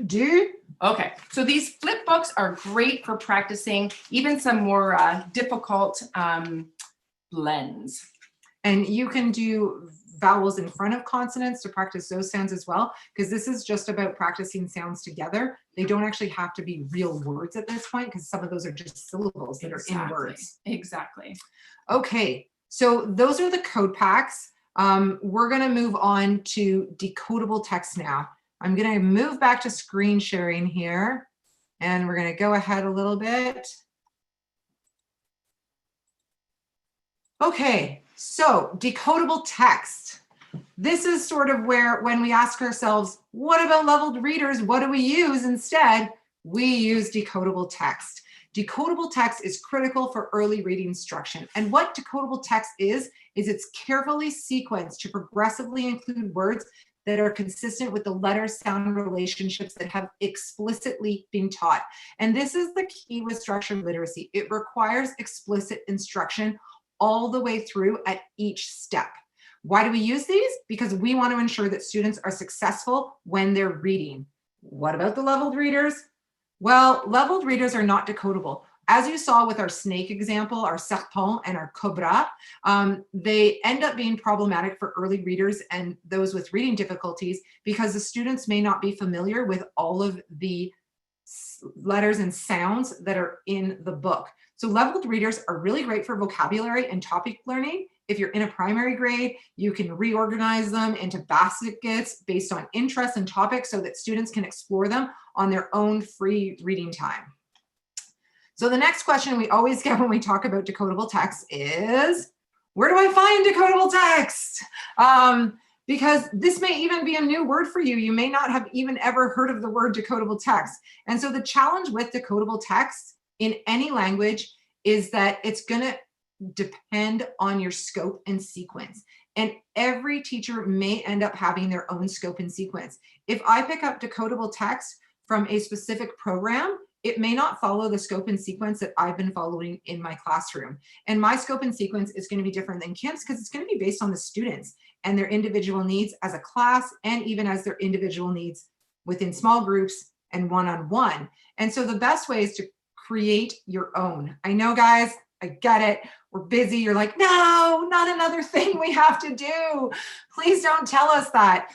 S2: do.
S3: Okay, so these flip books are great for practicing even some more difficult blends.
S2: And you can do vowels in front of consonants to practice those sounds as well, because this is just about practicing sounds together. They don't actually have to be real words at this point, because some of those are just syllables that are in words.
S3: Exactly.
S2: Okay, so those are the code packs. We're gonna move on to decodable text now. I'm gonna move back to screen sharing here, and we're gonna go ahead a little bit. Okay, so decodable text. This is sort of where, when we ask ourselves, what about leveled readers? What do we use instead? We use decodable text. Decodable text is critical for early reading instruction. And what decodable text is it's carefully sequenced to progressively include words that are consistent with the letter-sound relationships that have explicitly been taught. And this is the key with structured literacy. It requires explicit instruction all the way through at each step. Why do we use these? Because we want to ensure that students are successful when they're reading. What about the leveled readers? Well, leveled readers are not decodable. As you saw with our snake example, our serpent and our cobra, they end up being problematic for early readers and those with reading difficulties because the students may not be familiar with all of the letters and sounds that are in the book. So leveled readers are really great for vocabulary and topic learning. If you're in a primary grade, you can reorganize them into baskets based on interest and topics so that students can explore them on their own free reading time. So the next question we always get when we talk about decodable text is, where do I find decodable text? Because this may even be a new word for you. You may not have even ever heard of the word decodable text. And so the challenge with decodable text in any language is that it's gonna depend on your scope and sequence. And every teacher may end up having their own scope and sequence. If I pick up decodable text from a specific program, it may not follow the scope and sequence that I've been following in my classroom. And my scope and sequence is going to be different than Kim's because it's going to be based on the students and their individual needs as a class and even as their individual needs within small groups and one-on-one. And so the best way is to create your own. I know, guys, I get it. We're busy. You're like, no, not another thing we have to do. Please don't tell us that.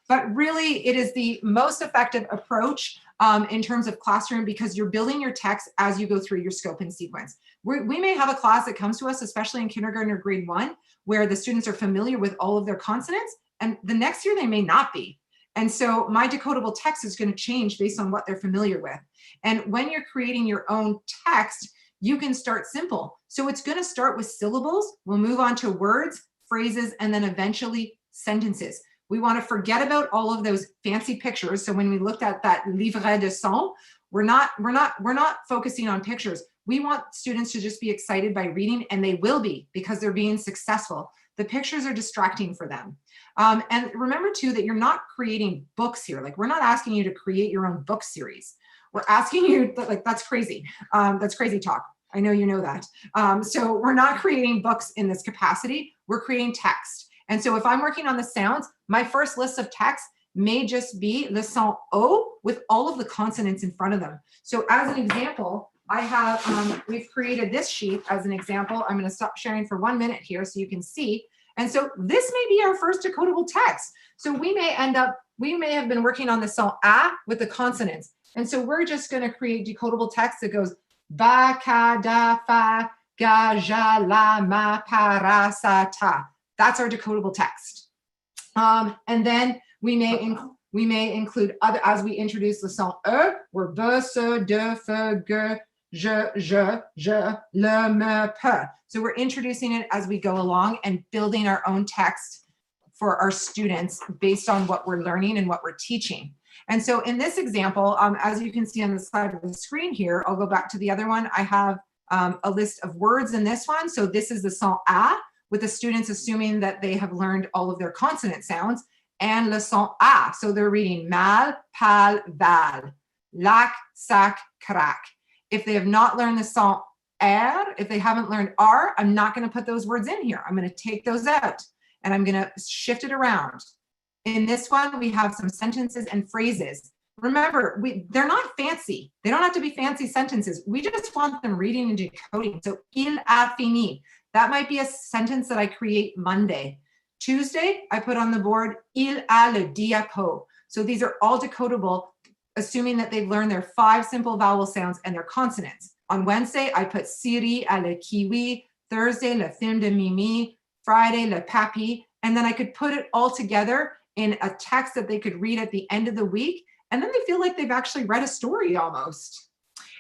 S2: But really, it is the most effective approach in terms of classroom because you're building your text as you go through your scope and sequence. We may have a class that comes to us, especially in kindergarten or grade 1, where the students are familiar with all of their consonants, and the next year they may not be. And so my decodable text is going to change based on what they're familiar with. And when you're creating your own text, you can start simple. So it's going to start with syllables. We'll move on to words, phrases, and then eventually sentences. We want to forget about all of those fancy pictures. So when we looked at that livret de son, we're not focusing on pictures. We want students to just be excited by reading, and they will be because they're being successful. The pictures are distracting for them. And remember too that you're not creating books here. Like, we're not asking you to create your own book series. We're asking you, like, that's crazy. That's crazy talk. I know you know that. So we're not creating books in this capacity. We're creating text. And so if I'm working on the sounds, my first list of text may just be le son O with all of the consonants in front of them. So as an example, I have, we've created this sheet as an example. I'm going to stop sharing for 1 minute here so you can see. And so this may be our first decodable text. So we may have been working on the son A with the consonants. And so we're just going to create decodable text that goes ba, ka, da, fa, ga, ja, la, ma, pa, ra, sa, ta. That's our decodable text. And then we may include other, as we introduce the son E, we're be, se, de, fe, ge, je, le, me, pe. So we're introducing it as we go along and building our own text for our students based on what we're learning and what we're teaching. And so in this example, as you can see on the side of the screen here, I'll go back to the other one. I have a list of words in this one. So this is the son A, with the students assuming that they have learned all of their consonant sounds, and le son A. So they're reading mal, pal, val, lac, sac, crac. If they have not learned the son R, if they haven't learned R, I'm not going to put those words in here. I'm going to take those out and I'm going to shift it around. In this one, we have some sentences and phrases. Remember, they're not fancy. They don't have to be fancy sentences. We just want them reading and decoding. So, il a fini. That might be a sentence that I create Monday. Tuesday, I put on the board, il a le diapo. So these are all decodable, assuming that they've learned their 5 simple vowel sounds and their consonants. On Wednesday, I put Siri a le kiwi. Thursday, le film de Mimi. Friday, le papi. And then I could put it all together in a text that they could read at the end of the week. And then they feel like they've actually read a story almost.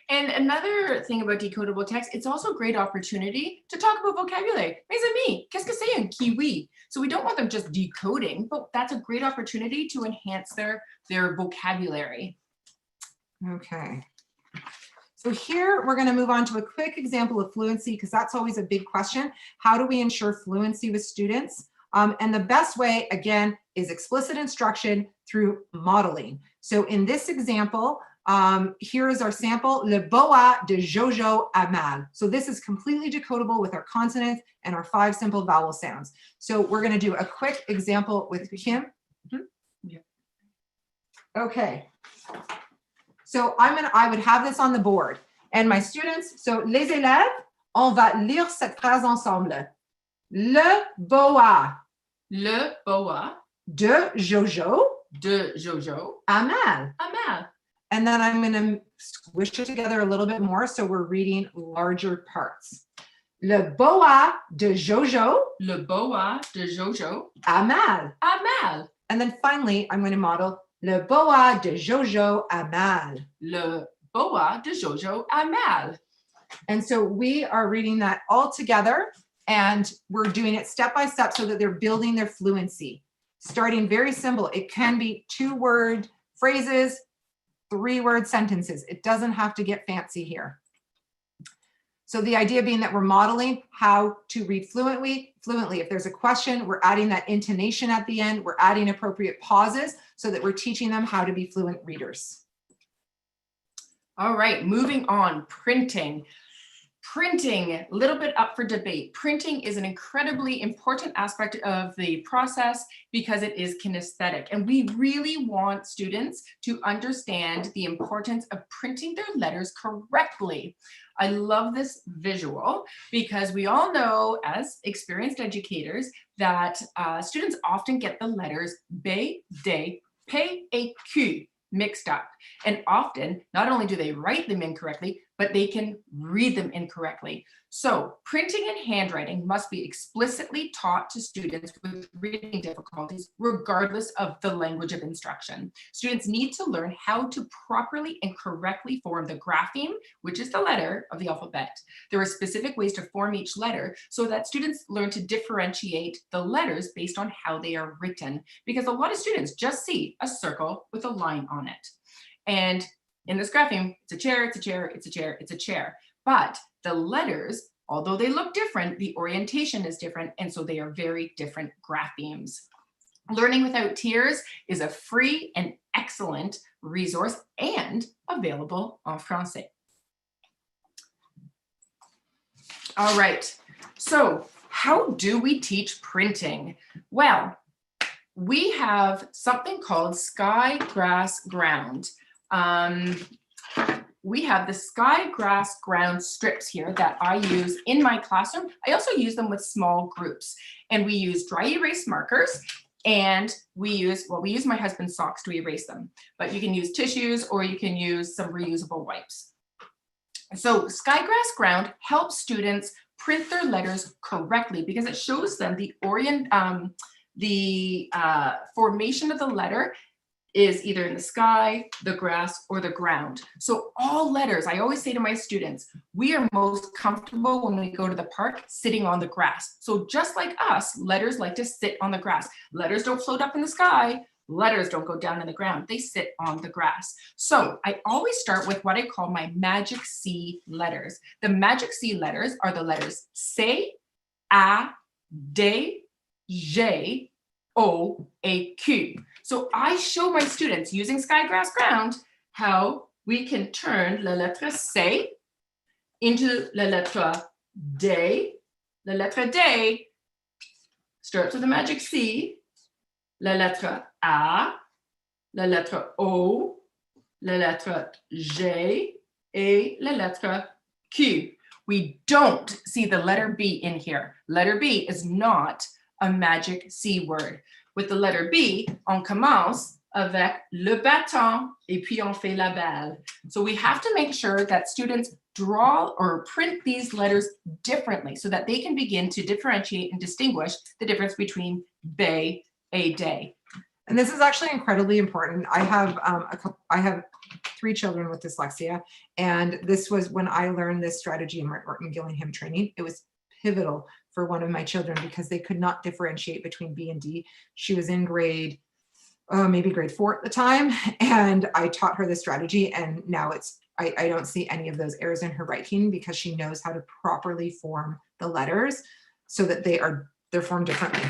S3: And another thing about decodable text, it's also a great opportunity to talk about vocabulary. Mes amis, qu'est-ce que c'est un kiwi? So we don't want them just decoding, but that's a great opportunity to enhance their vocabulary.
S2: Okay. So here we're going to move on to a quick example of fluency, because that's always a big question. How do we ensure fluency with students? And the best way, again, is explicit instruction through modeling. So in this example, here is our sample, le boa de Jojo Amal. So this is completely decodable with our consonants and our 5 simple vowel sounds. So we're going to do a quick example with Kim.
S3: Yeah.
S2: Okay. So I would have this on the board. And my students, so les élèves, on va lire cette phrase ensemble. Le boa.
S3: Le boa
S2: De Jojo.
S3: de Jojo
S2: Amal.
S3: Amal.
S2: And then I'm going to squish it together a little bit more so we're reading larger parts. Le boa de Jojo.
S3: Le boa de Jojo
S2: Amal.
S3: Amal.
S2: And then finally, I'm going to model le boa de Jojo Amal.
S3: Le boa de Jojo Amal.
S2: And so we are reading that all together, and we're doing it step by step so that they're building their fluency. Starting very simple. It can be 2-word phrases, 3-word sentences. It doesn't have to get fancy here. So the idea being that we're modeling how to read fluently. If there's a question, we're adding that intonation at the end. We're adding appropriate pauses so that we're teaching them how to be fluent readers.
S3: All right, moving on, printing. Printing, a little bit up for debate. Printing is an incredibly important aspect of the process because it is kinesthetic. And we really want students to understand the importance of printing their letters correctly. I love this visual because we all know as experienced educators that students often get the letters B, D, P, et Q mixed up. And often, not only do they write them incorrectly, but they can read them incorrectly. So printing and handwriting must be explicitly taught to students with reading difficulties, regardless of the language of instruction. Students need to learn how to properly and correctly form the grapheme, which is the letter of the alphabet. There are specific ways to form each letter so that students learn to differentiate the letters based on how they are written, because a lot of students just see a circle with a line on it. And in this grapheme, it's a chair, it's a chair, it's a chair, it's a chair. But the letters, although they look different, the orientation is different, and so they are very different graphemes. Learning Without Tears is a free and excellent resource and available en français. All right. So how do we teach printing? Well, we have something called sky, grass, ground. We have the sky, grass, ground strips here that I use in my classroom. I also use them with small groups, and we use dry erase markers, and we use my husband's socks to erase them, but you can use tissues or you can use some reusable wipes. So sky, grass, ground helps students print their letters correctly because it shows them the formation of the letter is either in the sky, the grass, or the ground. So all letters, I always say to my students, we are most comfortable when we go to the park sitting on the grass. So just like us, letters like to sit on the grass. Letters don't float up in the sky. Letters don't go down in the ground. They sit on the grass. So I always start with what I call my magic C letters. The magic C letters are the letters C, A, D, G, O, et Q. So I show my students using sky, grass, ground how we can turn la lettre C into la lettre D. La lettre D starts with the magic C, la lettre A, la lettre O, la lettre G, et la lettre Q. We don't see the letter B in here. Letter B is not a magic C word. With the letter B, on commence avec le bâton et puis on fait la balle. So we have to make sure that students draw or print these letters differently so that they can begin to differentiate and distinguish the difference between B, A, day.
S2: And this is actually incredibly important. I have 3 children with dyslexia, and this was when I learned this strategy in Martin Gillingham training. It was pivotal for one of my children because they could not differentiate between B and D. She was in maybe grade 4 at the time, and I taught her this strategy, and now I don't see any of those errors in her writing because she knows how to properly form the letters so that they're formed differently.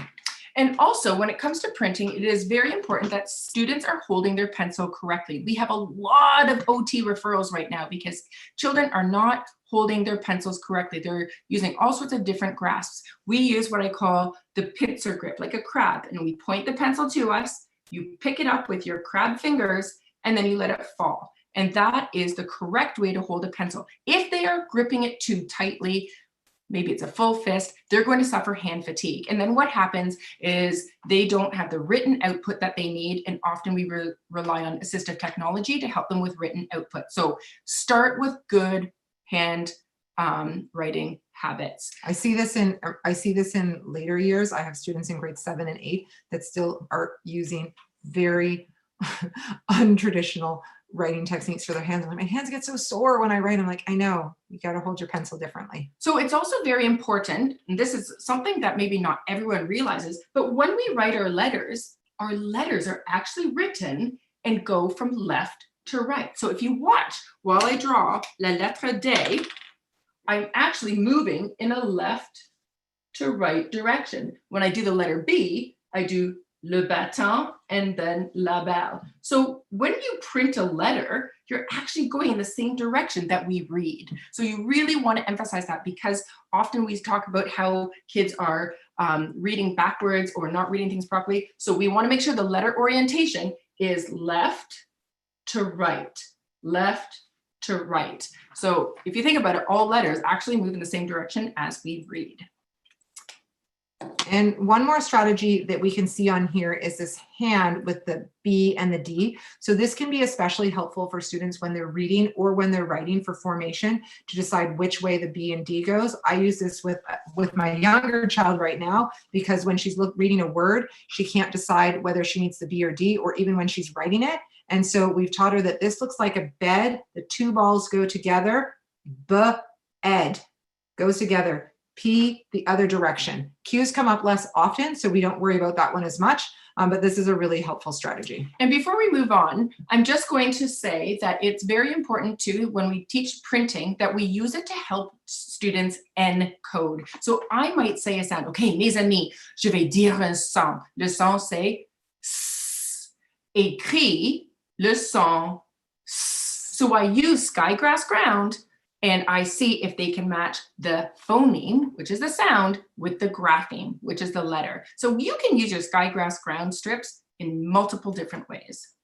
S3: And also, when it comes to printing, it is very important that students are holding their pencil correctly. We have a lot of OT referrals right now because children are not holding their pencils correctly. They're using all sorts of different grasps. We use what I call the pincer grip, like a crab, and we point the pencil to us, you pick it up with your crab fingers, and then you let it fall. And that is the correct way to hold a pencil. If they are gripping it too tightly, maybe it's a full fist, they're going to suffer hand fatigue. And then what happens is they don't have the written output that they need. And often we rely on assistive technology to help them with written output. So start with good hand writing habits.
S2: I see this in later years. I have students in grade 7 and 8 that still are using very untraditional writing techniques for their hands. My hands get so sore when I write. I'm like, I know, you got to hold your pencil differently.
S3: So it's also very important, and this is something that maybe not everyone realizes, but when we write our letters are actually written and go from left to right. So if you watch while I draw la lettre D, I'm actually moving in a left to right direction. When I do the letter B, I do le bâton and then la balle. So when you print a letter, you're actually going in the same direction that we read. So you really want to emphasize that because often we talk about how kids are reading backwards or not reading things properly. So we want to make sure the letter orientation is left to right, left to right. So if you think about it, all letters actually move in the same direction as we read.
S2: And one more strategy that we can see on here is this hand with the B and the D. So this can be especially helpful for students when they're reading or when they're writing for formation to decide which way the B and D goes. I use this with my younger child right now because when she's reading a word, she can't decide whether she needs the B or D, or even when she's writing it. And so we've taught her that this looks like a bed. The 2 balls go together. B-ed goes together. P, the other direction. Q's come up less often, so we don't worry about that one as much, but this is a really helpful strategy.
S3: And before we move on, I'm just going to say that it's very important too, when we teach printing, that we use it to help students encode. So I might say a sound, okay, mes amis, je vais dire un son. Le son, c'est S. Écrit, le son S. So I use sky, grass, ground and I see if they can match the phoneme, which is the sound, with the grapheme, which is the letter. So you can use your Skygrass ground strips in multiple different ways.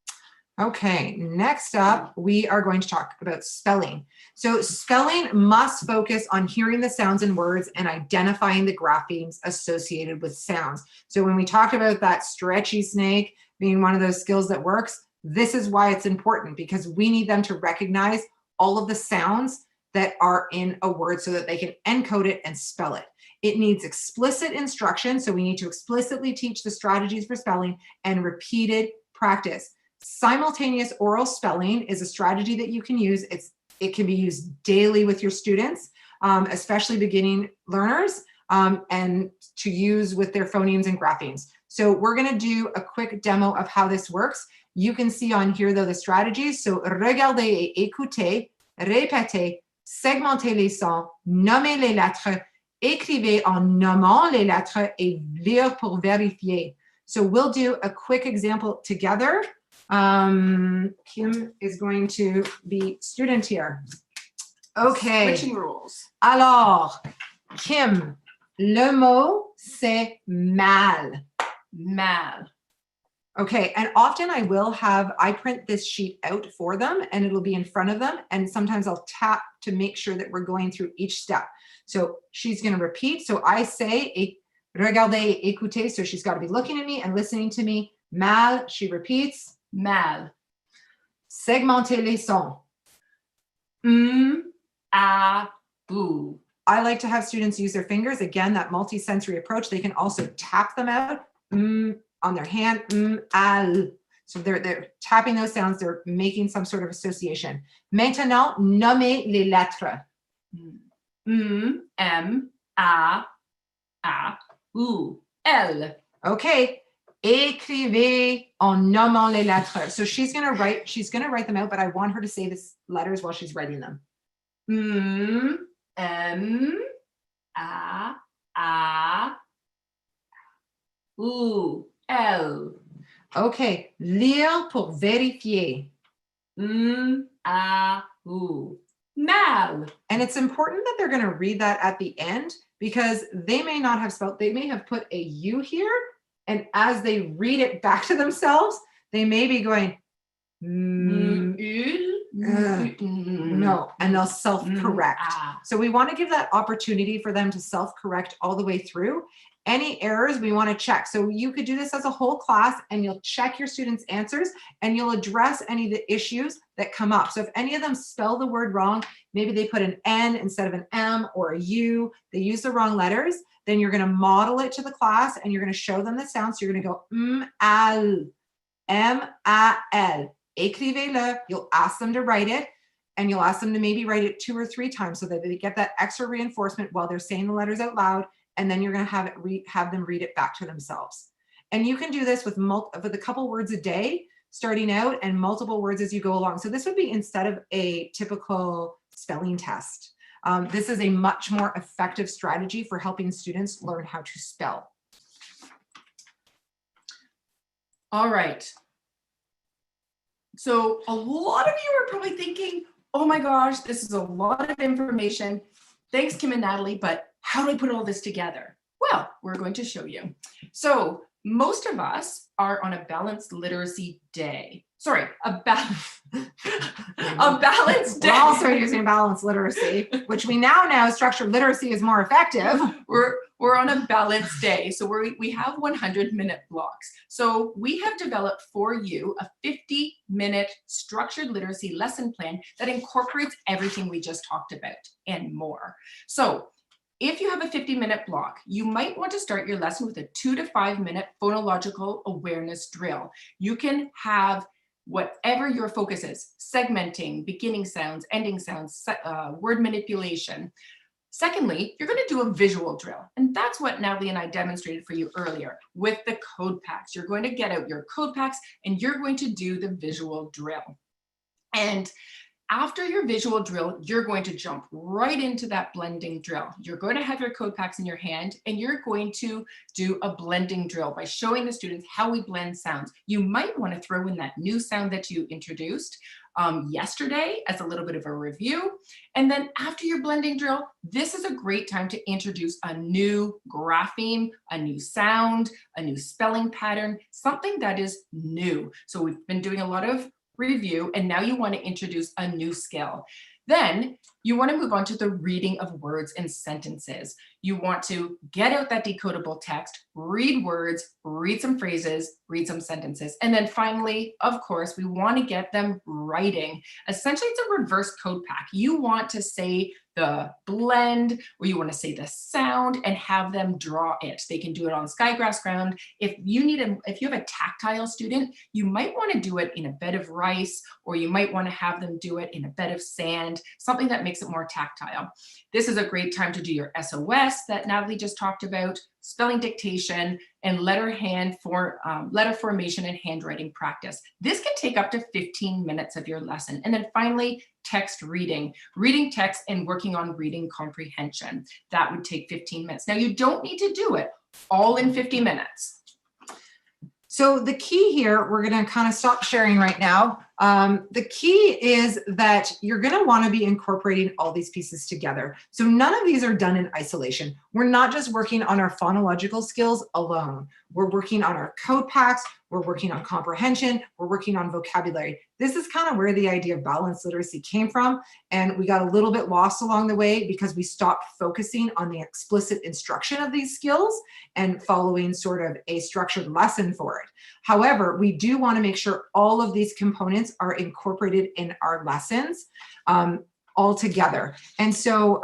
S2: Okay, next up, we are going to talk about spelling. So spelling must focus on hearing the sounds in words and identifying the graphemes associated with sounds. So when we talked about that stretchy snake being one of those skills that works, this is why it's important, because we need them to recognize all of the sounds that are in a word so that they can encode it and spell it. It needs explicit instruction, so we need to explicitly teach the strategies for spelling and repeated practice. Simultaneous oral spelling is a strategy that you can use. It can be used daily with your students, especially beginning learners, and to use with their phonemes and graphemes. So we're going to do a quick demo of how this works. You can see on here, though, the strategies. So regardez et écoutez, répétez, segmentez les sons, nommez les lettres, écrivez en nommant les lettres et lire pour vérifier. So we'll do a quick example together. Kim is going to be student here. Okay.
S3: Switching rules.
S2: Alors, Kim, le mot, c'est mal.
S3: Mal.
S2: Okay, and often I print this sheet out for them and it'll be in front of them, and sometimes I'll tap to make sure that we're going through each step. So she's going to repeat. So I say, regardez, écoutez, so she's got to be looking at me and listening to me. Mal, she repeats.
S3: Mal.
S2: Segmentez les sons.
S3: A, boo.
S2: I like to have students use their fingers. Again, that multi-sensory approach. They can also tap them out on their hand. Al. So they're tapping those sounds. They're making some sort of association. Maintenant, nommez les lettres.
S3: M, A, U, L.
S2: Okay. Écrivez en nommant les lettres. So she's gonna write them out, but I want her to say the letters while she's writing them.
S3: M, A, U, L.
S2: Okay. Lire pour vérifier.
S3: A, U. Mal.
S2: And it's important that they're going to read that at the end, because they may not have spelled, they may have put a U here, and as they read it back to themselves, they may be going, no, and they'll self-correct. So we want to give that opportunity for them to self-correct all the way through. Any errors we want to check. So you could do this as a whole class, and you'll check your students' answers and you'll address any of the issues that come up. So if any of them spell the word wrong, maybe they put an N instead of an M or a U, they use the wrong letters, then you're going to model it to the class and you're going to show them the sound. So you're going to go al, M-A-L. Écrivez-le. You'll ask them to write it, and you'll ask them to maybe write it 2 or 3 times so that they get that extra reinforcement while they're saying the letters out loud. And then you're going to have them read it back to themselves. And you can do this with a couple words a day starting out, and multiple words as you go along. So this would be instead of a typical spelling test. This is a much more effective strategy for helping students learn how to spell.
S3: All right. So a lot of you are probably thinking, oh my gosh, this is a lot of information. Thanks, Kim and Natalie, but how do I put all this together? Well, we're going to show you. So most of us are on a balanced literacy day. Sorry, a balanced day.
S2: We're also using balanced literacy, which we now know structured literacy is more effective.
S3: We're on a balanced day. So we have 100-minute blocks. So we have developed for you a 50-minute structured literacy lesson plan that incorporates everything we just talked about and more. So if you have a 50-minute block, you might want to start your lesson with a 2 to 5 minute phonological awareness drill. You can have whatever your focus is: segmenting, beginning sounds, ending sounds, word manipulation. Secondly, you're going to do a visual drill. And that's what Natalie and I demonstrated for you earlier with the code packs. You're going to get out your code packs and you're going to do the visual drill. And after your visual drill, you're going to jump right into that blending drill. You're going to have your code packs in your hand, and you're going to do a blending drill by showing the students how we blend sounds. You might want to throw in that new sound that you introduced. yesterday as a little bit of a review. And then after your blending drill, this is a great time to introduce a new grapheme, a new sound, a new spelling pattern, something that is new. So we've been doing a lot of review, and now you want to introduce a new skill. Then you want to move on to the reading of words and sentences. You want to get out that decodable text, read words, read some phrases, read some sentences. And then finally, of course, we want to get them writing. Essentially, it's a reverse code pack. You want to say the blend, or you want to say the sound and have them draw it. They can do it on skygrass ground. If you have a tactile student, you might want to do it in a bed of rice, or you might want to have them do it in a bed of sand, something that makes it more tactile. This is a great time to do your SOS that Natalie just talked about, spelling dictation, and letter formation and handwriting practice. This can take up to 15 minutes of your lesson. And then finally, text reading text and working on reading comprehension. That would take 15 minutes. Now, you don't need to do it all in 50 minutes.
S2: So the key here, we're going to kind of stop sharing right now. The key is that you're going to want to be incorporating all these pieces together. So none of these are done in isolation. We're not just working on our phonological skills alone. We're working on our code packs. We're working on comprehension. We're working on vocabulary. This is kind of where the idea of balanced literacy came from. And we got a little bit lost along the way because we stopped focusing on the explicit instruction of these skills and following sort of a structured lesson for it. However, we do want to make sure all of these components are incorporated in our lessons all together. And so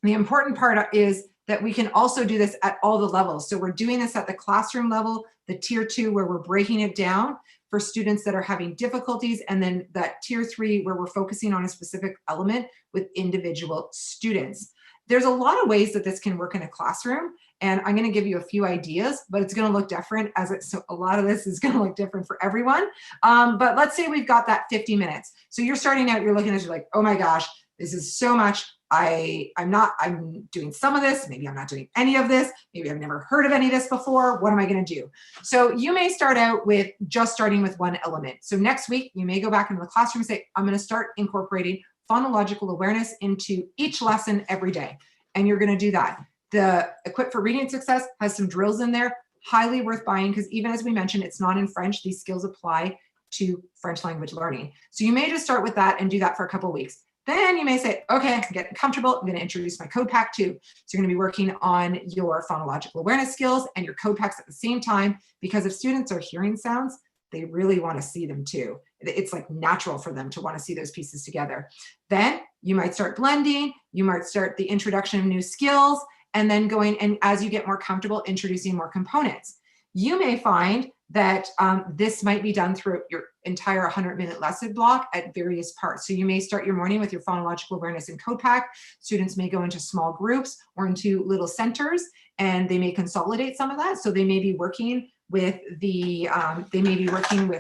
S2: the important part is that we can also do this at all the levels. So we're doing this at the classroom level, the tier 2 where we're breaking it down for students that are having difficulties, and then that tier 3 where we're focusing on a specific element with individual students. There's a lot of ways that this can work in a classroom, and I'm going to give you a few ideas, but it's going to look different so a lot of this is going to look different for everyone. But let's say we've got that 50 minutes. So you're starting out, you're looking at it, you're like, oh my gosh, this is so much. I'm doing some of this, maybe I'm not doing any of this, maybe I've never heard of any of this before, what am I going to do? So you may start out with just starting with one element. So next week, you may go back into the classroom and say, I'm going to start incorporating phonological awareness into each lesson every day. And you're going to do that. The Equip for Reading Success has some drills in there, highly worth buying, because even as we mentioned, it's not in French. These skills apply to French language learning. So you may just start with that and do that for a couple of weeks. Then you may say, okay, I'm getting comfortable. I'm going to introduce my code pack too. So you're going to be working on your phonological awareness skills and your code packs at the same time, because if students are hearing sounds, they really want to see them too. It's like natural for them to want to see those pieces together. Then you might start blending. You might start the introduction of new skills, and then going, and as you get more comfortable, introducing more components. You may find that this might be done through your entire 100-minute lesson block at various parts. So you may start your morning with your phonological awareness and code pack. Students may go into small groups or into little centers, and they may consolidate some of that. So they may be working with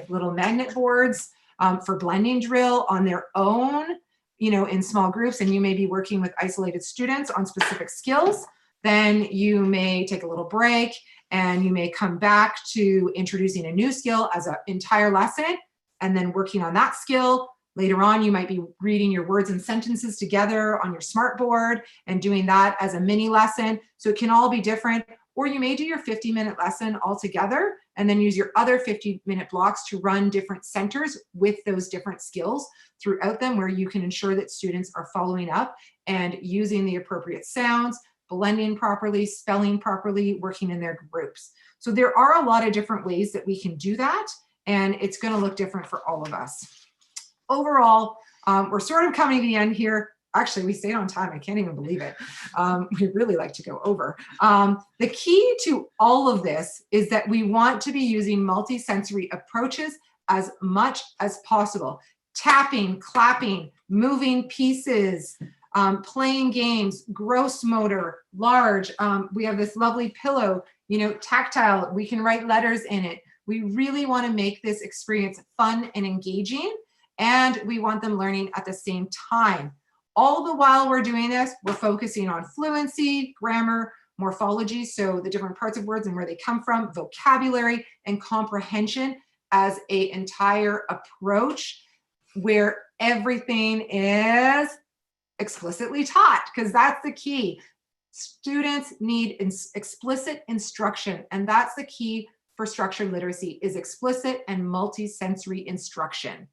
S2: little magnet boards for blending drill on their own, in small groups, and you may be working with isolated students on specific skills. Then you may take a little break and you may come back to introducing a new skill as an entire lesson and then working on that skill. Later on, you might be reading your words and sentences together on your smartboard and doing that as a mini lesson. So it can all be different. Or you may do your 50-minute lesson all together and then use your other 50-minute blocks to run different centers with those different skills throughout them, where you can ensure that students are following up and using the appropriate sounds, blending properly, spelling properly, working in their groups. So there are a lot of different ways that we can do that, and it's going to look different for all of us. Overall, we're sort of coming to the end here. Actually, we stayed on time. I can't even believe it. We really like to go over. The key to all of this is that we want to be using multisensory approaches as much as possible. Tapping, clapping, moving pieces, playing games, gross motor, large. We have this lovely pillow, tactile. We can write letters in it. We really want to make this experience fun and engaging, and we want them learning at the same time. All the while we're doing this, we're focusing on fluency, grammar, morphology, so the different parts of words and where they come from, vocabulary, and comprehension as an entire approach where everything is explicitly taught, because that's the key. Students need explicit instruction, and that's the key for structured literacy, is explicit and multisensory instruction.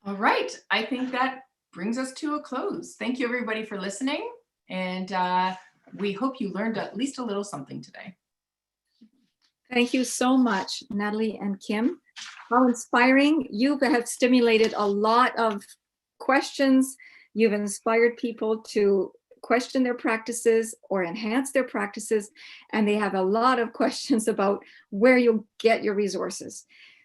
S3: All right, I think that brings us to a close. Thank you everybody for listening, and we hope you learned at least a little something today.
S1: Thank you so much, Natalie and Kim. How inspiring. You have stimulated a lot of questions. You've inspired people to question their practices or enhance their practices, and they have a lot of questions about where you'll get your resources.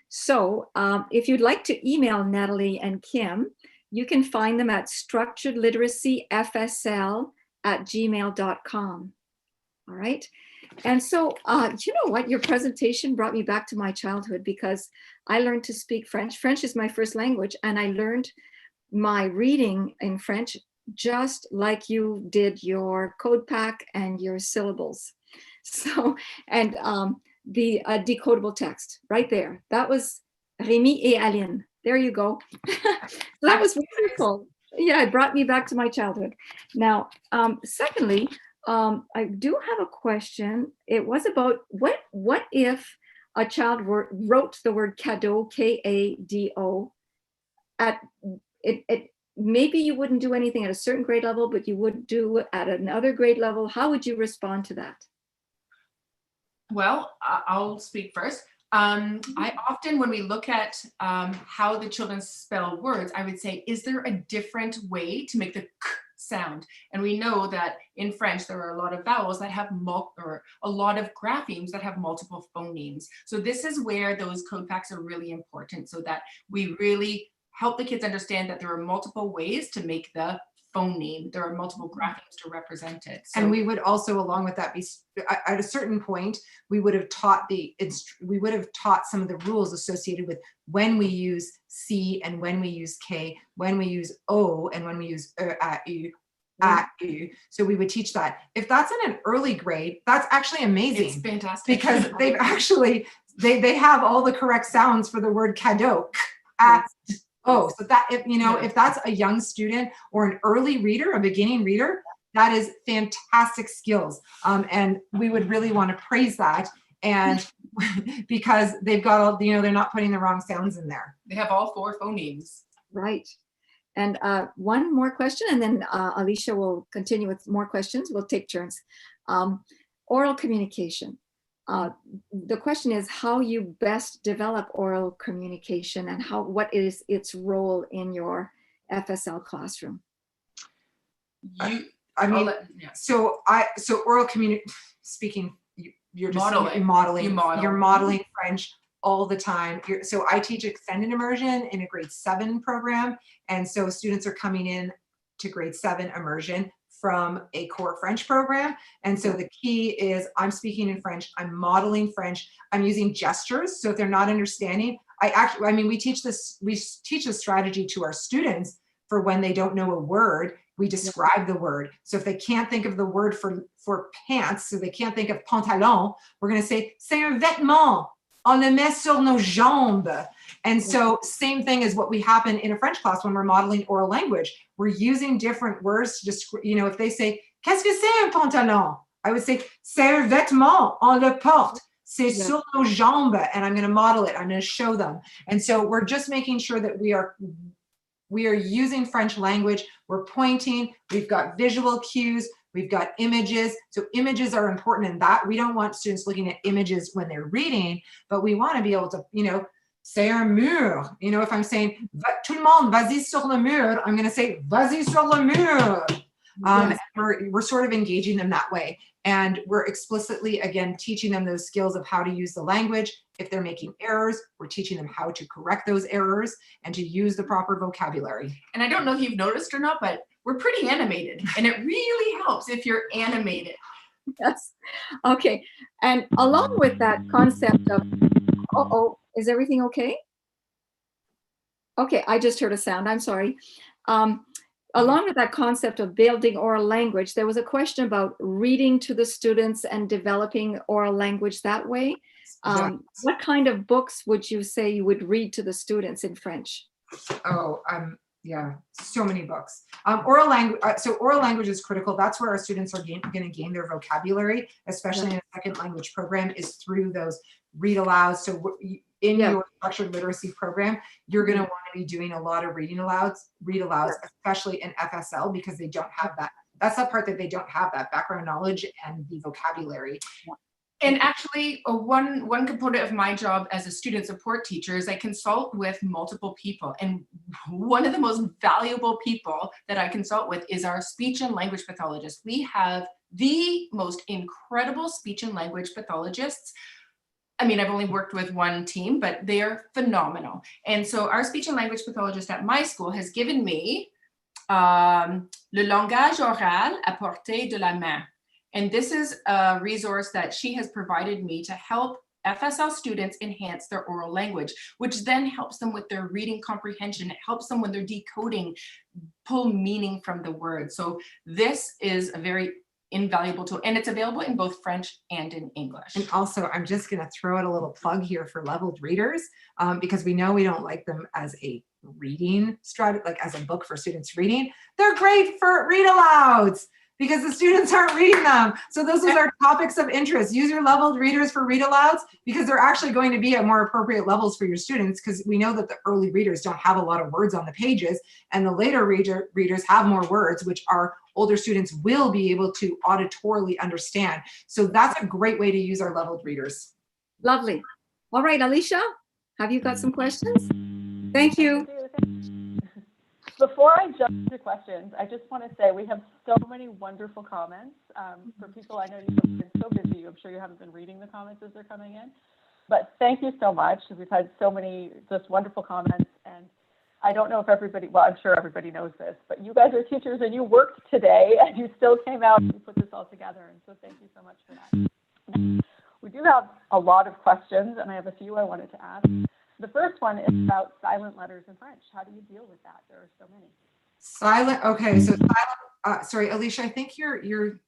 S1: So if you'd like to email Natalie and Kim, you can find them at structuredliteracyfsl@gmail.com. All right. And so, you know what? Your presentation brought me back to my childhood, because I learned to speak French. French is my first language, and I learned my reading in French just like you did your code pack and your syllables. So, and the decodable text right there. That was Rémi et Aline. There you go. That was wonderful. Yeah, it brought me back to my childhood. Now, secondly, I do have a question. It was about what if a child wrote the word cadeau, K-A-D-O, at it maybe you wouldn't do anything at a certain grade level, but you would do it at another grade level. How would you respond to that?
S3: Well, I'll speak first. I often, when we look at how the children spell words, I would say, is there a different way to make the k sound? And we know that in French, there are a lot of vowels that have or a lot of graphemes that have multiple phonemes. So this is where those code packs are really important, so that we really help the kids understand that there are multiple ways to make the phoneme. There are multiple graphemes to represent it. So,
S2: and we would also, along with that, be at a certain point, we would have taught some of the rules associated with when we use C and when we use K, when we use O and when we use U. So we would teach that. If that's in an early grade, that's actually amazing.
S3: It's fantastic,
S2: because they've actually they have all the correct sounds for the word cadeau. Oh, so that if that's a young student or an early reader, a beginning reader, that is fantastic skills. And we would really want to praise that. And because they've got all, they're not putting the wrong sounds in there.
S3: They have all 4 phonemes.
S1: Right. And one more question, and then Alicia will continue with more questions. We'll take turns. Oral communication. The question is how you best develop oral communication, and what is its role in your FSL classroom?
S2: So oral speaking, you're just modeling. You're modeling French all the time. So I teach extended immersion in a grade 7 program, and so students are coming in to grade 7 immersion from a core French program. And so the key is I'm speaking in French, I'm modeling French, I'm using gestures. So if they're not understanding, we teach a strategy to our students for when they don't know a word, we describe the word. So if they can't think of the word for pants, so they can't think of pantalon, we're gonna say, c'est un vêtement, on le met sur nos jambes. And so same thing is what we happen in a French class when we're modeling oral language. We're using different words to describe, if they say, qu'est-ce que c'est un pantalon? I would say, c'est un vêtement, on le porte, c'est sur nos jambes, and I'm going to model it, I'm going to show them. And so we're just making sure that we are using French language, we're pointing, we've got visual cues, we've got images. So images are important in that. We don't want students looking at images when they're reading, but we want to be able to, c'est un mur. If I'm saying, tout le monde, vas-y sur le mur, I'm going to say, vas-y sur le mur. Yes. We're sort of engaging them that way. And we're explicitly, again, teaching them those skills of how to use the language. If they're making errors, we're teaching them how to correct those errors and to use the proper vocabulary.
S3: And I don't know if you've noticed or not, but we're pretty animated, and it really helps if you're animated.
S1: Yes. Okay. And along with that concept of, is everything okay? Okay, I just heard a sound. I'm sorry. Along with that concept of building oral language, there was a question about reading to the students and developing oral language that way. What kind of books would you say you would read to the students in French?
S2: Yeah, so many books. Oral language. So oral language is critical. That's where our students are going to gain their vocabulary, especially in a second language program, is through those read alouds. So in your structured literacy program, you're going to want to be doing a lot of read alouds, especially in FSL, because they don't have that. That's the part that they don't have, that background knowledge and the vocabulary.
S3: And actually, one component of my job as a student support teacher is I consult with multiple people. And one of the most valuable people that I consult with is our speech and language pathologist. We have the most incredible speech and language pathologists. I mean, I've only worked with one team, but they are phenomenal. And so our speech and language pathologist at my school has given me le langage oral à portée de la main. And this is a resource that she has provided me to help FSL students enhance their oral language, which then helps them with their reading comprehension. It helps them when they're decoding, pull meaning from the word. So this is a very invaluable tool, and it's available in both French and in English.
S2: And also, I'm just going to throw out a little plug here for leveled readers, because we know we don't like them as a reading strategy, like as a book for students reading. They're great for read alouds, because the students aren't reading them. So those are our topics of interest. Use your leveled readers for read alouds, because they're actually going to be at more appropriate levels for your students, because we know that the early readers don't have a lot of words on the pages, and the later readers have more words, which our older students will be able to auditorily understand. So that's a great way to use our leveled readers.
S1: Lovely. All right, Alicia, have you got some questions? Thank you.
S4: Before I jump to questions, I just want to say we have so many wonderful comments. For people, I know you've been so busy, I'm sure you haven't been reading the comments as they're coming in. But thank you so much. We've had so many just wonderful comments. And I don't know if everybody, well, I'm sure everybody knows this, but you guys are teachers and you worked today and you still came out and you put this all together. And so thank you so much for that. We do have a lot of questions, and I have a few I wanted to ask. The first one is about silent letters in French. How do you deal with that? There are so many.
S2: Silent. Okay, so silent. Sorry, Alicia, I think your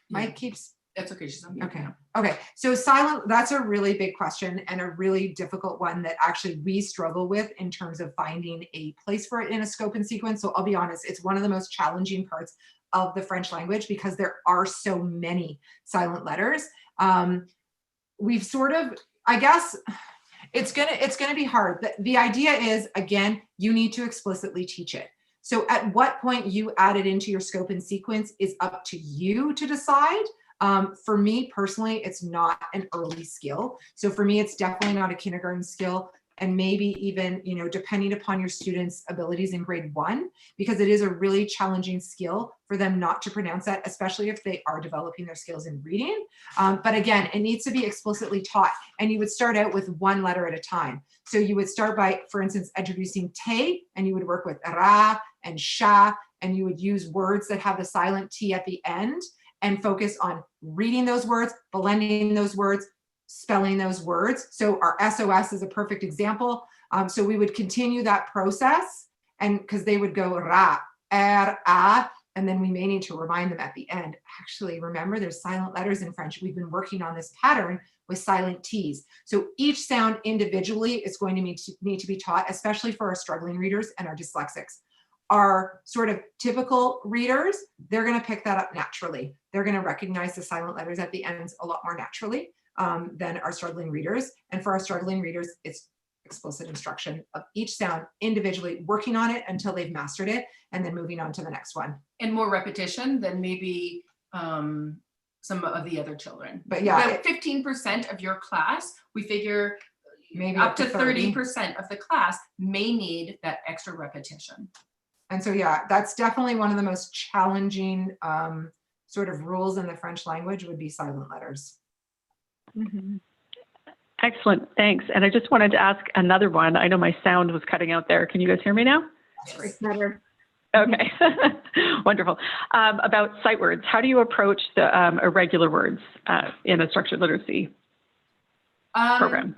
S2: mic keeps.
S3: That's okay. She's on mute.
S2: Okay. Okay. So silent, that's a really big question and a really difficult one that actually we struggle with in terms of finding a place for it in a scope and sequence. So I'll be honest, it's one of the most challenging parts of the French language, because there are so many silent letters. We've sort of, I guess, it's gonna be hard. The idea is, again, you need to explicitly teach it. So at what point you add it into your scope and sequence is up to you to decide. For me personally, it's not an early skill. So for me, it's definitely not a kindergarten skill, and maybe even, depending upon your students' abilities in grade 1, because it is a really challenging skill for them not to pronounce that, especially if they are developing their skills in reading. But again, it needs to be explicitly taught, and you would start out with one letter at a time. So you would start by, for instance, introducing te, and you would work with ra and sha, and you would use words that have the silent T at the end, and focus on reading those words, blending those words, spelling those words. So our SOS is a perfect example. So we would continue that process, and because they would go ra, a, and then we may need to remind them at the end. Actually, remember, there's silent letters in French. We've been working on this pattern with silent T's. So each sound individually is going to need to be taught, especially for our struggling readers and our dyslexics. Our sort of typical readers, they're going to pick that up naturally. They're going to recognize the silent letters at the ends a lot more naturally than our struggling readers. And for our struggling readers, it's explicit instruction of each sound individually, working on it until they've mastered it, and then moving on to the next one.
S3: And more repetition than maybe some of the other children.
S2: But yeah,
S3: about 15% of your class, we figure
S2: maybe
S3: up to 30% of the class may need that extra repetition.
S2: And so, yeah, that's definitely one of the most challenging sort of rules in the French language would be silent letters.
S4: Mm-hmm. Excellent, thanks. And I just wanted to ask another one. I know my sound was cutting out there. Can you guys hear me now?
S1: It's better.
S4: Okay, wonderful. About sight words, how do you approach the irregular words in a structured literacy program?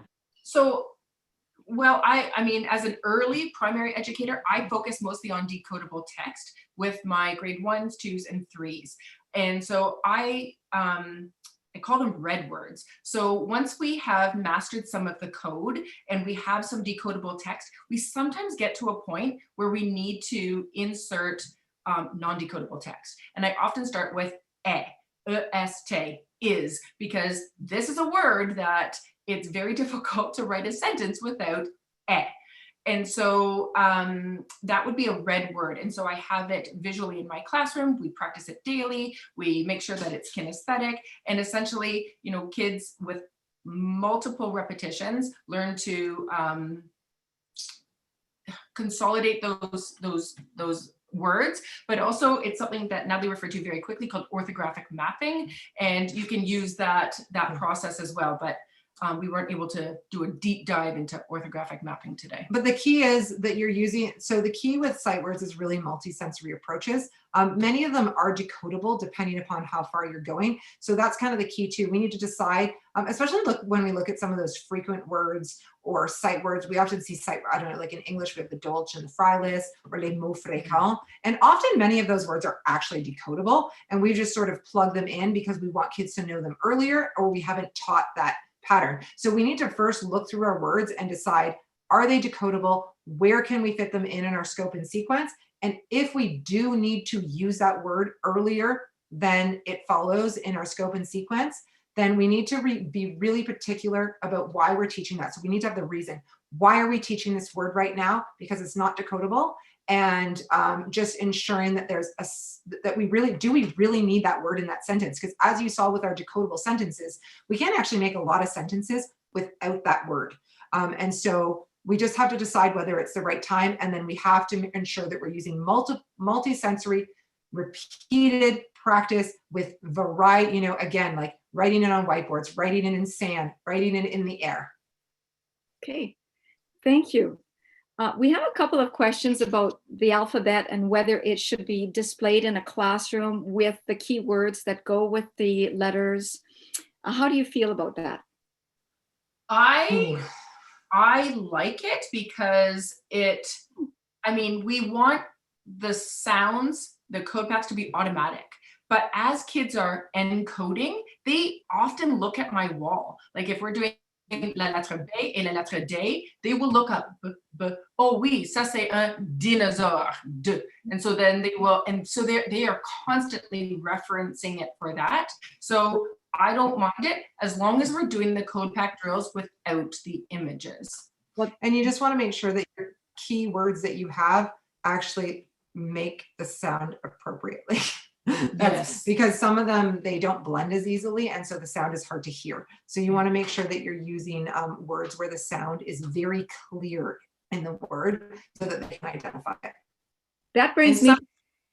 S3: Well, I mean, as an early primary educator, I focus mostly on decodable text with my grade 1s, 2s, and 3s. And so I I call them red words. So once we have mastered some of the code and we have some decodable text, we sometimes get to a point where we need to insert non-decodable text. And I often start with est, is, because this is a word that it's very difficult to write a sentence without e. And so that would be a red word. And so I have it visually in my classroom. We practice it daily. We make sure that it's kinesthetic. And essentially, you know, kids with multiple repetitions learn to consolidate those words, but also it's something that Natalie referred to very quickly called orthographic mapping. And you can use that process as well. But we weren't able to do a deep dive into orthographic mapping today.
S2: But the key is that you're using, so the key with sight words is really multisensory approaches. Many of them are decodable depending upon how far you're going. So that's kind of the key too. We need to decide, especially when we look at some of those frequent words or sight words, we often see sight, I don't know, like in English, we have the dolce and the friless or les mots fréquents. And often many of those words are actually decodable and we just sort of plug them in because we want kids to know them earlier or we haven't taught that pattern. So we need to first look through our words and decide, are they decodable? Where can we fit them in our scope and sequence? And if we do need to use that word earlier than it follows in our scope and sequence, then we need to be really particular about why we're teaching that. So we need to have the reason. Why are we teaching this word right now? Because it's not decodable. And just ensuring that we really need that word in that sentence. Because as you saw with our decodable sentences, we can't actually make a lot of sentences without that word. And so we just have to decide whether it's the right time. And then we have to ensure that we're using multi-sensory, repeated practice with variety, you know, again, like writing it on whiteboards, writing it in sand, writing it in the air.
S1: Okay, thank you. We have a couple of questions about the alphabet and whether it should be displayed in a classroom with the keywords that go with the letters. How do you feel about that?
S3: I like it because we want the sounds, the code paths to be automatic. But as kids are encoding, they often look at my wall. Like if we're doing la lettre B et la lettre D, they will look up, oh oui, ça c'est un dinosaure, de. And so then they will, and so they are constantly referencing it for that. So I don't mind it as long as we're doing the code pack drills without the images.
S2: And you just want to make sure that your keywords that you have actually make the sound appropriately.
S3: Yes.
S2: Because some of them, they don't blend as easily. And so the sound is hard to hear. So you want to make sure that you're using words where the sound is very clear in the word so that they can identify it.
S1: That brings me,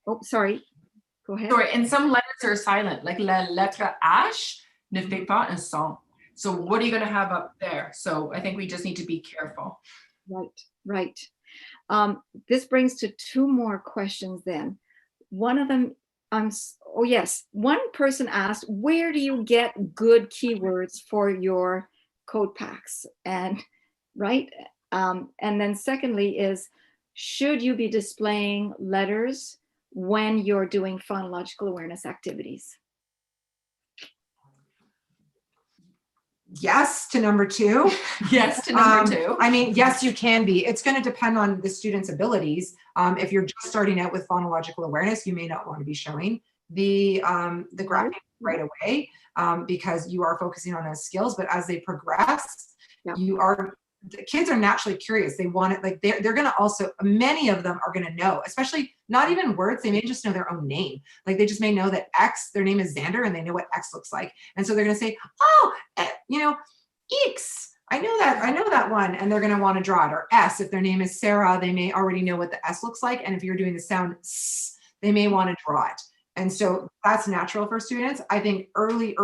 S1: oh, sorry, go ahead.
S3: Sorry, and some letters are silent, like la lettre H ne fait pas un son. So what are you going to have up there? So I think we just need to be careful.
S1: Right. This brings to two more questions then. One of them, one person asked, where do you get good keywords for your code packs? And right. And then secondly is, should you be displaying letters when you're doing phonological awareness activities?
S2: Yes to number two.
S3: Yes to number two.
S2: I mean, yes, you can be. It's going to depend on the student's abilities. If you're just starting out with phonological awareness, you may not want to be showing the graphing right away because you are focusing on those skills. But as they progress, the kids are naturally curious. They want it, like they're going to also, many of them are going to know, especially not even words. They may just know their own name. Like they just may know that X, their name is Xander and they know what X looks like. And so they're going to say, oh, X, I know that one. And they're going to want to draw it. Or S, if their name is Sarah, they may already know what the S looks like. And if you're doing the sound S, they may want to draw it. And so that's natural for students. I think early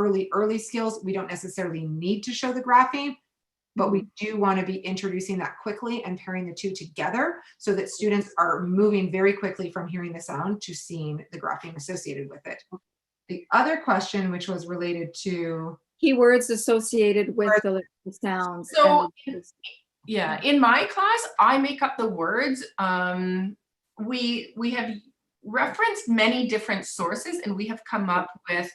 S2: skills, we don't necessarily need to show the graphing, but we do want to be introducing that quickly and pairing the two together so that students are moving very quickly from hearing the sound to seeing the graphing associated with it. The other question, which was related to
S1: keywords associated with the sounds.
S3: So yeah, in my class, I make up the words. We have referenced many different sources and we have come up with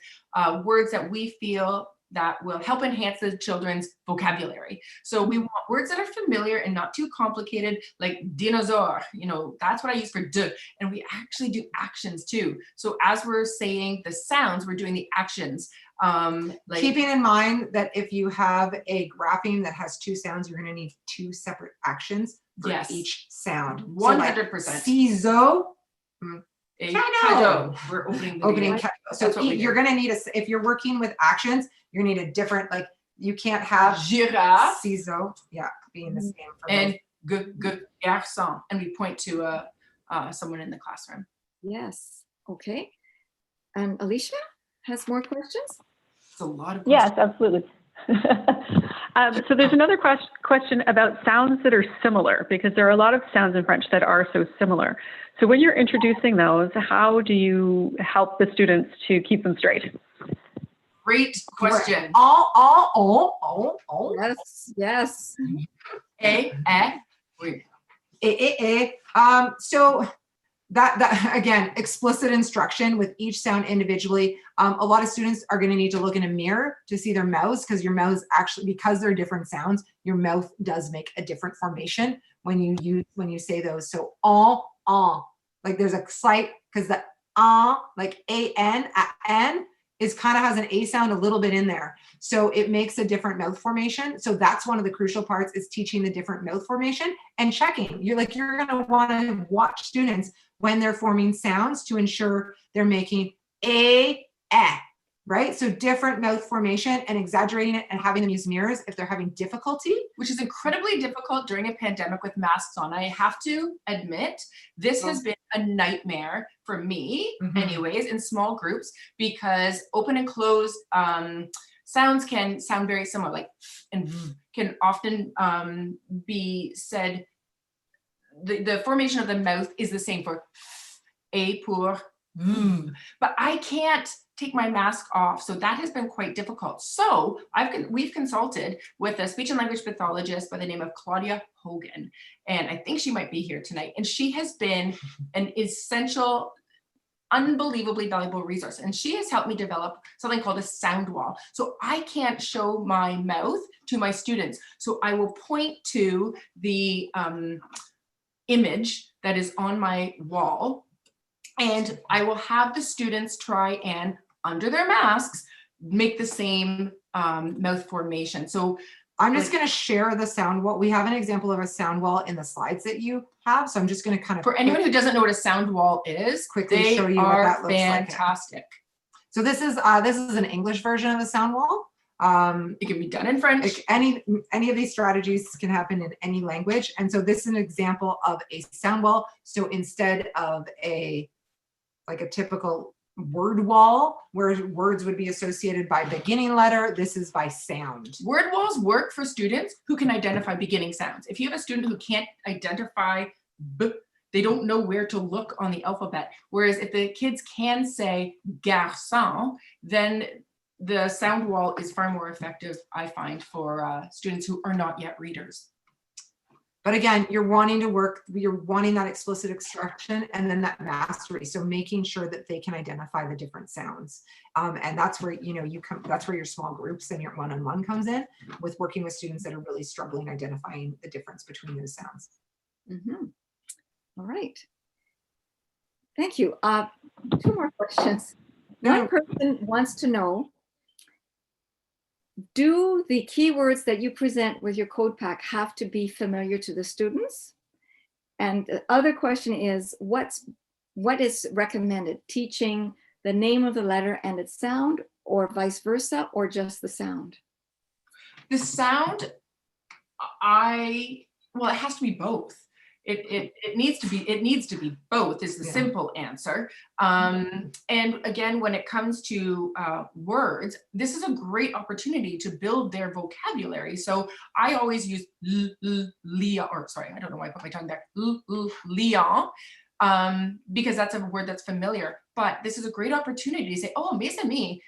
S3: words that we feel that will help enhance the children's vocabulary. So we want words that are familiar and not too complicated, like dinosaur, you know, that's what I use for de. And we actually do actions too. So as we're saying the sounds, we're doing the actions. Like,
S2: keeping in mind that if you have a grapheme that has two sounds, you're going to need two separate actions for
S3: yes,
S2: each sound.
S3: 100%.
S2: Ciseaux,
S3: A
S2: cadeau.
S3: cadeau. We're opening the
S2: opening
S3: video.
S2: cadeau. So
S3: That's what we
S2: you're
S3: do.
S2: going to need if you're working with actions, you need a different, like you can't have
S3: Giraffe
S2: ciseaux, yeah, being the same for
S3: and
S2: both.
S3: garçon, and we point to someone in the classroom.
S1: Yes. Okay. And Alicia has more questions?
S3: It's a lot of
S4: Yes,
S3: questions.
S4: absolutely. So there's another question about sounds that are similar, because there are a lot of sounds in French that are so similar. So when you're introducing those, how do you help the students to keep them straight?
S3: Great question.
S2: Oh.
S1: Yes. Yes.
S3: Oui.
S2: So that again, explicit instruction with each sound individually. A lot of students are going to need to look in a mirror to see their mouths, because your mouths actually, because they're different sounds, your mouth does make a different formation when you say those. So like there's a slight, because the like an is kind of has an a sound a little bit in there, so it makes a different mouth formation. So that's one of the crucial parts, is teaching the different mouth formation and checking. You're going to want to watch students when they're forming sounds to ensure they're making right? So different mouth formation, and exaggerating it and having them use mirrors if they're having difficulty.
S3: Which is incredibly difficult during a pandemic with masks on. I have to admit, this has been a nightmare for me, anyways, in small groups, because open and closed sounds can sound very similar, like and can often be said. The formation of the mouth is the same for a pour, but I can't take my mask off, so that has been quite difficult. So we've consulted with a speech and language pathologist by the name of Claudia Hogan, and I think she might be here tonight. And she has been an essential, unbelievably valuable resource, and she has helped me develop something called a sound wall. So I can't show my mouth to my students, so I will point to the image that is on my wall, and I will have the students try and, under their masks, make the same mouth formation. So
S2: I'm just going to share the sound wall. We have an example of a sound wall in the slides that you have, so I'm just going to kind of,
S3: for anyone who doesn't know what a sound wall is,
S2: quickly
S3: they
S2: show you what
S3: are
S2: that looks like.
S3: fantastic.
S2: So this is an English version of the sound wall.
S3: It can be done in French.
S2: Like any of these strategies can happen in any language. And so this is an example of a sound wall. So instead of a typical word wall where words would be associated by beginning letter, this is by sound.
S3: Word walls work for students who can identify beginning sounds. If you have a student who can't identify b, they don't know where to look on the alphabet. Whereas if the kids can say garçon, then the sound wall is far more effective, I find, for students who are not yet readers.
S2: But again, you're wanting that explicit instruction and then that mastery. So making sure that they can identify the different sounds. And that's where, that's where your small groups and your one-on-one comes in, with working with students that are really struggling identifying the difference between those sounds.
S1: All right. Thank you. 2 more questions. One person wants to know, do the keywords that you present with your code pack have to be familiar to the students? And the other question is, what is recommended? Teaching the name of the letter and its sound, or vice versa, or just the sound?
S3: The sound, well, it has to be both. It needs to be both is the simple answer. And again, when it comes to words, this is a great opportunity to build their vocabulary. So I always use lion, or sorry, I don't know why I put my tongue there, lion, because that's a word that's familiar. But this is a great opportunity to say, oh, mes amis,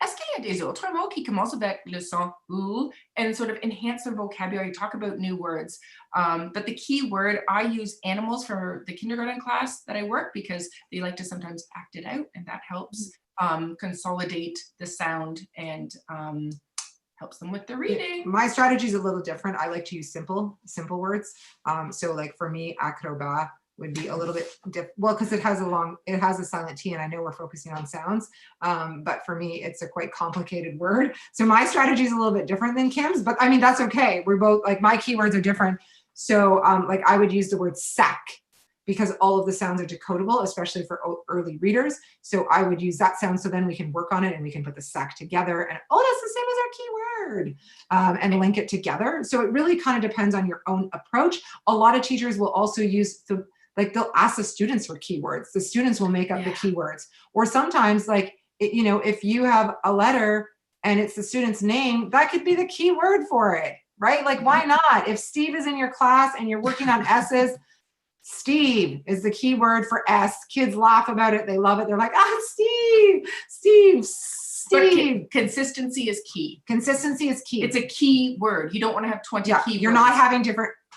S3: est-ce qu'il y a des autres mots qui commencent avec le son ou, and sort of enhance their vocabulary, talk about new words. But the key word, I use animals for the kindergarten class that I work, because they like to sometimes act it out, and that helps consolidate the sound and helps them with the reading.
S2: My strategy is a little different. I like to use simple words. So like for me, acrobat would be a little bit well, because it has a silent T, and I know we're focusing on sounds. But for me, it's a quite complicated word. So my strategy is a little bit different than Kim's, but I mean, that's okay. We're both, like, my keywords are different. So like I would use the word sac, because all of the sounds are decodable, especially for early readers. So I would use that sound, so then we can work on it and we can put the sac together and, oh, that's the same as our keyword, and link it together. So it really kind of depends on your own approach. A lot of teachers will also use they'll ask the students for keywords. The students will make up the keywords. Or sometimes, like, if you have a letter and it's the student's name, that could be the keyword for it, right? Like, why not? If Steve is in your class and you're working on S's, Steve is the keyword for S. Kids laugh about it. They love it. They're like, Steve.
S3: But consistency is key.
S2: Consistency is key.
S3: It's a key word. You don't want to have 20 keywords.
S2: You're not having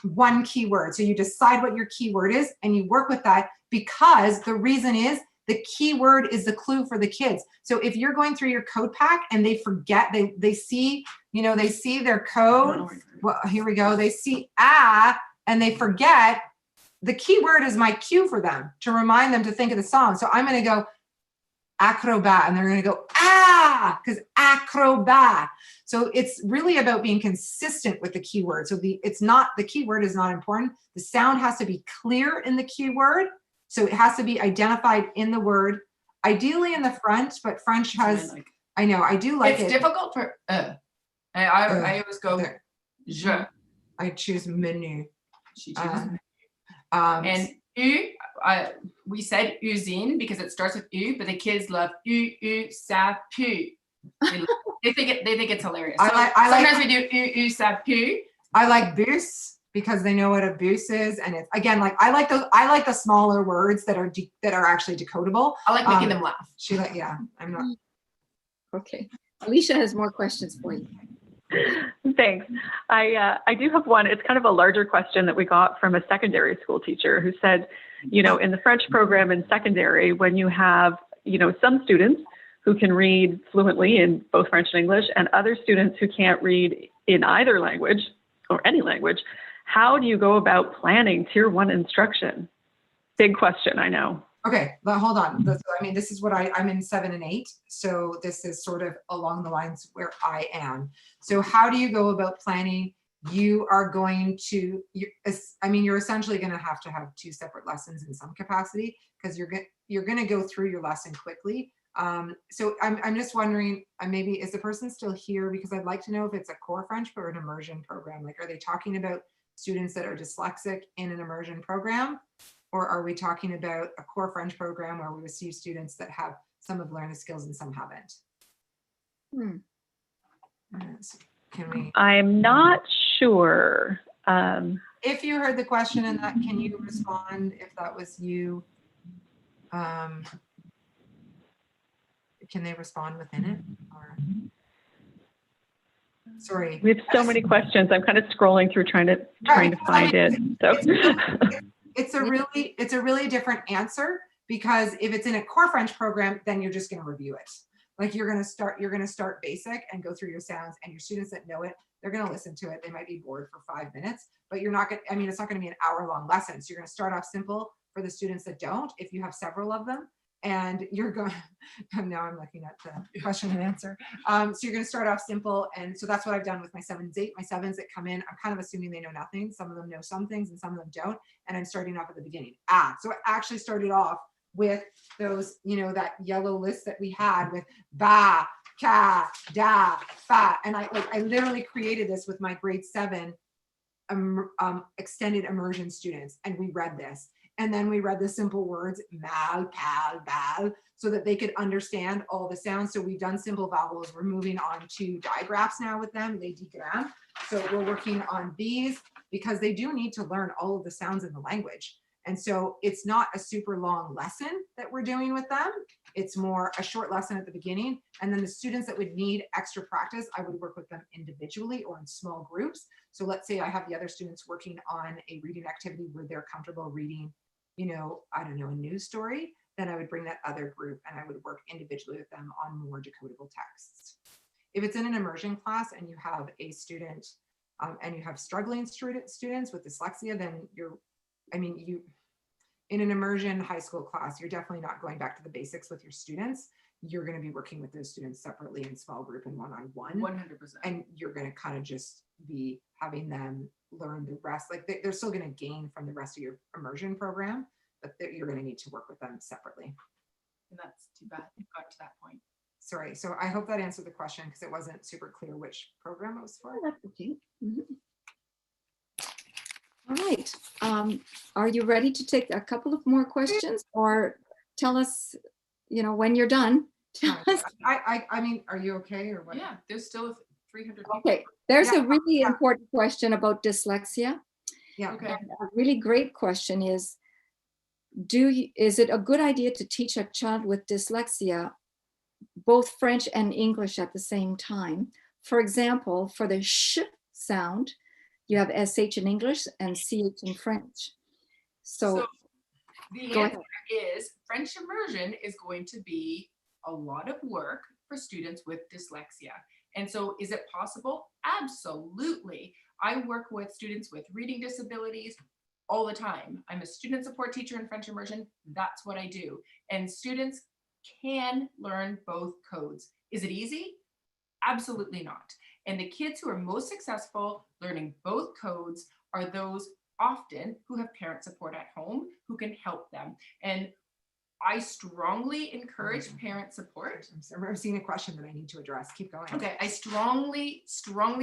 S2: one keyword. So you decide what your keyword is and you work with that, because the reason is the keyword is the clue for the kids. So if you're going through your code pack and they forget, they see their code. Well, here we go. They see and they forget. The keyword is my cue for them to remind them to think of the song. So I'm going to go acrobat, and they're going to go because acrobat. So it's really about being consistent with the keyword. So the keyword is not important. The sound has to be clear in the keyword. So it has to be identified in the word, ideally in the front, but French has, I know, I do like it.
S3: It's difficult for, I always go, je.
S2: I choose menu.
S3: She chooses menu. And we said usine because it starts with U, but the kids love ça pue. They think it's hilarious. So sometimes we do ça pue. I
S2: like bus because they know what a bus is, and it's, again, like I like the smaller words that are actually decodable.
S3: I like making them laugh.
S2: I'm not.
S1: Okay, Alicia has more questions for you.
S4: Thanks. I do have one. It's kind of a larger question that we got from a secondary school teacher who said, in the French program in secondary, when you have, some students who can read fluently in both French and English, and other students who can't read in either language or any language, how do you go about planning tier 1 instruction? Big question, I know.
S2: Okay, but hold on. This is what I'm in 7 and 8. So this is sort of along the lines where I am. So how do you go about planning? You are going to, you're essentially going to have 2 separate lessons in some capacity, because you're going to go through your lesson quickly. So I'm just wondering, maybe, is the person still here? Because I'd like to know if it's a core French or an immersion program. Like, are they talking about students that are dyslexic in an immersion program? Or are we talking about a core French program where we receive students that some have learned the skills and some haven't? Can we?
S4: I'm not sure.
S2: If you heard the question in that, can you respond if that was you? Can they respond within it? Or? Sorry.
S4: We have so many questions. I'm kind of scrolling through trying to find it. So.
S2: It's a really different answer, because if it's in a core French program, then you're just going to review it. Like, you're going to start basic and go through your sounds, and your students that know it, they're going to listen to it. They might be bored for 5 minutes, but you're not going to, it's not going to be an hour-long lesson. So you're going to start off simple for the students that don't, if you have several of them. And you're going, now I'm looking at the question and answer. So you're going to start off simple. And so that's what I've done with my 7s, 8, my 7s that come in. I'm kind of assuming they know nothing. Some of them know some things and some of them don't. And I'm starting off at the beginning. So I actually started off with those, that yellow list that we had with ba, ka, da, fa. And I literally created this with my grade 7 extended immersion students. And we read this. And then we read the simple words, mal, pal, bal, so that they could understand all the sounds. So we've done simple vowels. We're moving on to digraphs now with them, les digrams. So we're working on these, because they do need to learn all of the sounds in the language. And so it's not a super long lesson that we're doing with them. It's more a short lesson at the beginning. And then the students that would need extra practice, I would work with them individually or in small groups. So let's say I have the other students working on a reading activity where they're comfortable reading, a news story, then I would bring that other group and I would work individually with them on more decodable texts. if it's in an immersion class and you have a student and you have struggling students with dyslexia, then in an immersion high school class, you're definitely not going back to the basics with your students. You're going to be working with those students separately in small group and one-on-one.
S3: 100%.
S2: And you're going to kind of just be having them learn the rest. Like they're still going to gain from the rest of your immersion program, but you're going to need to work with them separately.
S3: And that's too bad it got to that point.
S2: Sorry. So I hope that answered the question because it wasn't super clear which program it was for.
S1: Oh, that's okay. All right. Are you ready to take a couple of more questions, or tell us, when you're done? Tell us.
S2: I mean, are you okay or what?
S3: Yeah, there's still 300 people.
S1: Okay. There's
S2: Yeah,
S1: a really
S2: yeah.
S1: important question about dyslexia.
S2: Yeah.
S3: Okay.
S1: And a really great question is, is it a good idea to teach a child with dyslexia both French and English at the same time? For example, for the sh sound, you have SH in English and CH in French. So
S3: the
S1: go
S3: answer is French immersion is going to be a lot of work for students with dyslexia. And so is it possible? Absolutely. I work with students with reading disabilities all the time. I'm a student support teacher in French immersion. That's what I do. And students can learn both codes. Is it easy? Absolutely not. And the kids who are most successful learning both codes are those often who have parent support at home who can help them. And I strongly encourage parent support.
S2: I've seen a question that I need to address. Keep going.
S3: Okay, I strongly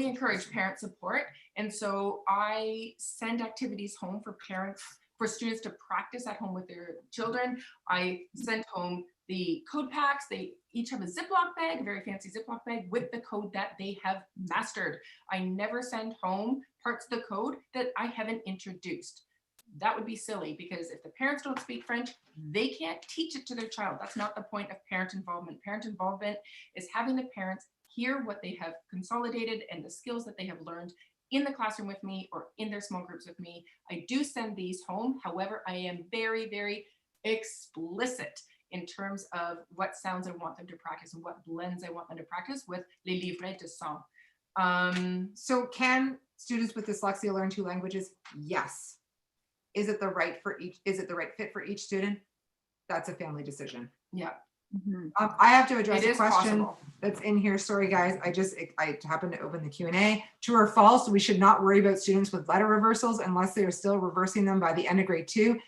S3: encourage parent support. And so I send activities home for parents, for students to practice at home with their children. I send home the code packs. They each have a Ziploc bag, a very fancy Ziploc bag with the code that they have mastered. I never send home parts of the code that I haven't introduced. That would be silly because if the parents don't speak French, they can't teach it to their child. That's not the point of parent involvement. Parent involvement is having the parents hear what they have consolidated and the skills that they have learned in the classroom with me or in their small groups with me. I do send these home. However, I am very, very explicit in terms of what sounds I want them to practice and what blends I want them to practice with les livrets de son.
S2: So can students with dyslexia learn 2 languages? Yes. Is it the right fit for each student? That's a family decision.
S3: Yeah.
S2: I have to address
S3: It
S2: a
S3: is
S2: question
S3: possible.
S2: that's in here. Sorry, guys. I happened to open the Q&A. True or false? We should not worry about students with letter reversals unless they are still reversing them by the end of grade 2.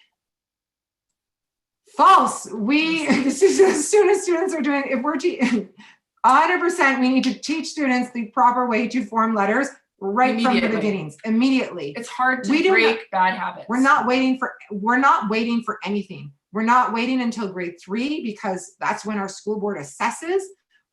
S2: False. As soon as students are doing, if we're 100%, we need to teach students the proper way to form letters right from the beginnings, immediately.
S3: It's hard to break bad habits.
S2: We're not waiting for anything. We're not waiting until grade 3 because that's when our school board assesses.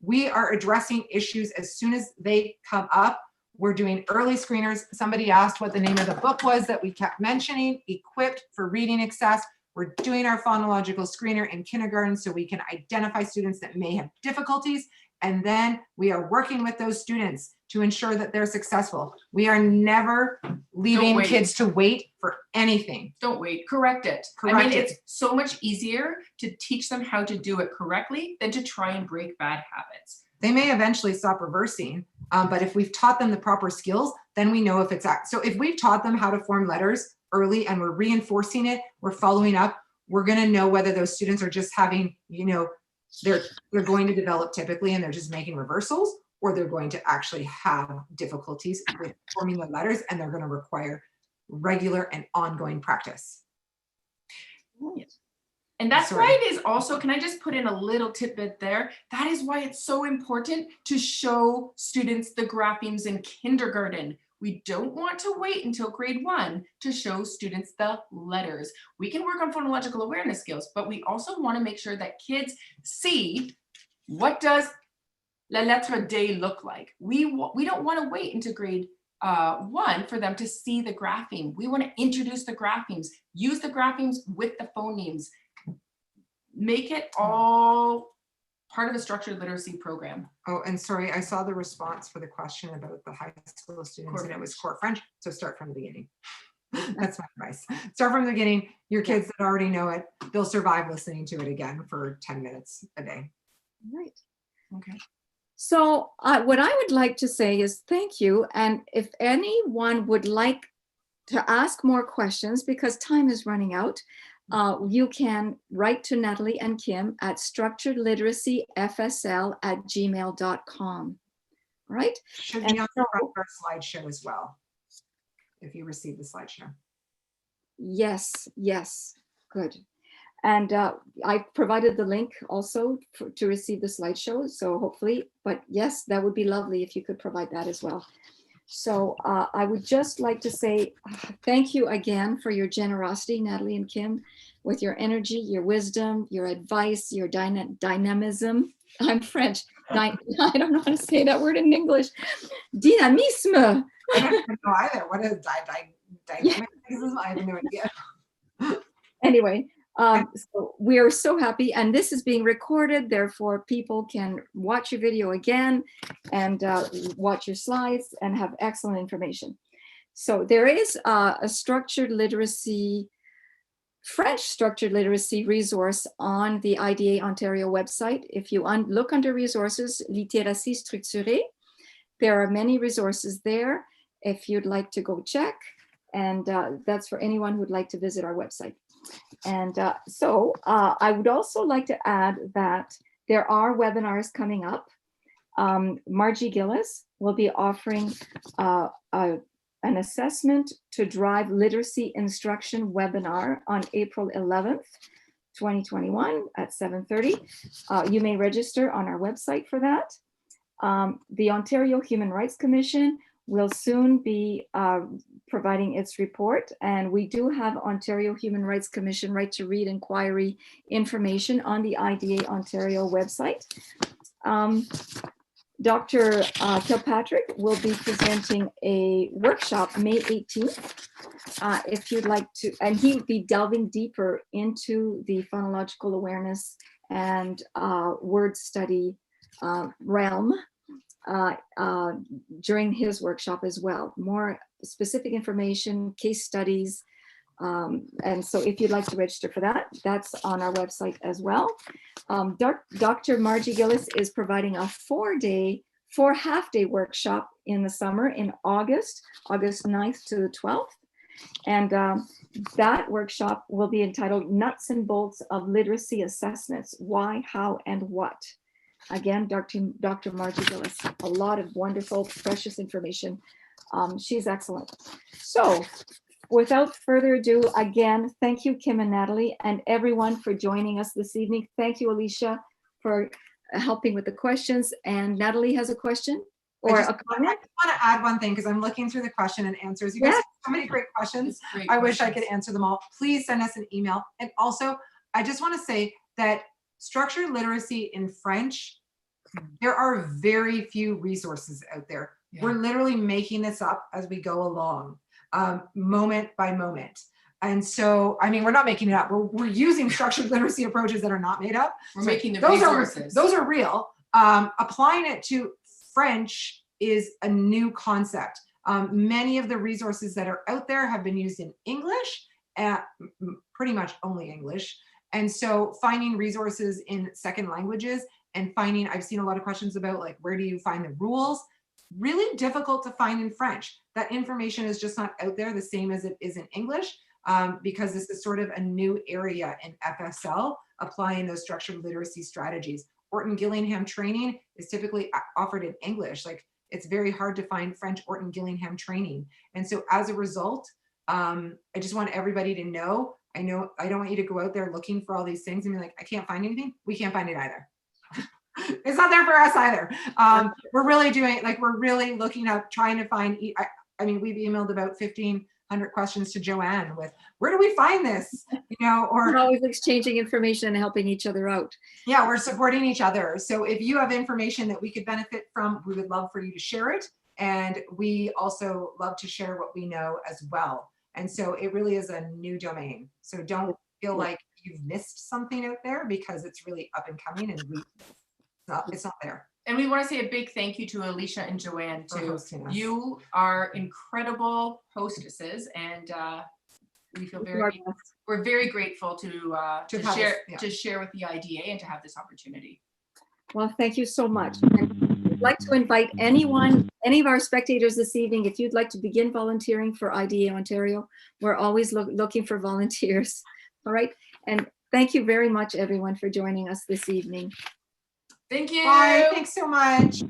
S2: We are addressing issues as soon as they come up. We're doing early screeners. Somebody asked what the name of the book was that we kept mentioning, Equipped for Reading Access. We're doing our phonological screener in kindergarten so we can identify students that may have difficulties. And then we are working with those students to ensure that they're successful. We are never leaving kids to wait for anything.
S3: Don't wait, correct it. It's so much easier to teach them how to do it correctly than to try and break bad habits.
S2: They may eventually stop reversing, but if we've taught them the proper skills, then we know if it's so if we've taught them how to form letters early and we're reinforcing it, we're following up, we're gonna know whether those students are just having, they're going to develop typically and they're just making reversals, or they're going to actually have difficulties with forming the letters and they're going to require regular and ongoing practice.
S3: And that's why it is also, can I just put in a little tidbit there? That is why it's so important to show students the graphemes in kindergarten. We don't want to wait until grade 1 to show students the letters. We can work on phonological awareness skills, but we also want to make sure that kids see what does la lettre D look like. We don't want to wait until grade 1 for them to see the grapheme. We want to introduce the graphemes, use the graphemes with the phonemes, make it all part of the structured literacy program.
S2: Oh, and sorry, I saw the response for the question about the high school students and it was core French. So start from the beginning. That's my advice. Start from the beginning. Your kids that already know it, they'll survive listening to it again for 10 minutes a day.
S1: Right.
S3: Okay.
S1: So what I would like to say is thank you. And if anyone would like to ask more questions, because time is running out, you can write to Natalie and Kim at structuredliteracyfsl@gmail.com. Right?
S2: Should
S1: And
S2: be on the front
S1: so,
S2: of our slideshow as well, if you receive the slideshow.
S1: yes, yes, good. And I provided the link also to receive the slideshow. So hopefully, but yes, that would be lovely if you could provide that as well. So I would just like to say thank you again for your generosity, Natalie and Kim, with your energy, your wisdom, your advice, your dynamism. I'm French. I don't know how to say that word in English. Dynamisme.
S2: I don't even know either. What is dynamic? I have no idea.
S1: Anyway, so we are so happy, and this is being recorded, therefore people can watch your video again and watch your slides and have excellent information. So there is a structured literacy, French structured literacy resource on the IDA Ontario website. If you look under resources, littératie structurée, there are many resources there if you'd like to go check, and that's for anyone who'd like to visit our website. And so I would also like to add that there are webinars coming up. Margie Gillis will be offering an assessment to drive literacy instruction webinar on April 11th, 2021 at 7:30. You may register on our website for that. The Ontario Human Rights Commission will soon be providing its report, and we do have Ontario Human Rights Commission right to read inquiry information on the IDA Ontario website. Dr. Kilpatrick will be presenting a workshop May 18th, if you'd like to, and he will be delving deeper into the phonological awareness and word study realm during his workshop as well. More specific information, case studies. And so if you'd like to register for that, that's on our website as well. Dr. Margie Gillis is providing a 4 half-day workshop in the summer in August 9th to the 12th. And that workshop will be entitled Nuts and Bolts of Literacy Assessments, Why, How, and What. Again, Dr. Margie Gillis, a lot of wonderful, precious information. She's excellent. So without further ado, again, thank you, Kim and Natalie, and everyone for joining us this evening. Thank you, Alicia, for helping with the questions. And Natalie has a question or a comment?
S2: I just want to add one thing because I'm looking through the question and answers. You guys have so many great questions. I wish I could answer them all. Please send us an email. And also, I just want to say that structured literacy in French, there are very few resources out there. Yeah. We're literally making this up as we go along, moment by moment. And so, I mean, we're not making it up. We're using structured literacy approaches that are not made up.
S3: We're making the resources.
S2: Those are real. Applying it to French is a new concept. Many of the resources that are out there have been used in English, pretty much only English. And so finding resources in second languages and finding, I've seen a lot of questions about like, where do you find the rules? Really difficult to find in French. That information is just not out there the same as it is in English, because this is sort of a new area in FSL, applying those structured literacy strategies. Orton Gillingham training is typically offered in English. Like, it's very hard to find French Orton Gillingham training. And so as a result, I just want everybody to know, I don't want you to go out there looking for all these things and be like, I can't find anything. We can't find it either. It's not there for us either. We're really doing, like, we're really looking at trying to find, I mean, we've emailed about 1,500 questions to Joanne with, where do we find this? You know, or
S1: we're always exchanging information and helping each other out.
S2: Yeah, we're supporting each other. So if you have information that we could benefit from, we would love for you to share it. And we also love to share what we know as well. And so it really is a new domain. So don't feel like you've missed something out there, because it's really up and coming, and it's not there.
S3: And we want to say a big thank you to Alicia and Joanne too. You are incredible hostesses, and we feel we're very grateful to share with the IDA and to have this opportunity.
S1: Well, thank you so much. And I'd like to invite anyone, any of our spectators this evening, if you'd like to begin volunteering for IDA Ontario, we're always looking for volunteers. All right. And thank you very much, everyone, for joining us this evening.
S3: Thank you.
S2: Bye. Thanks so much.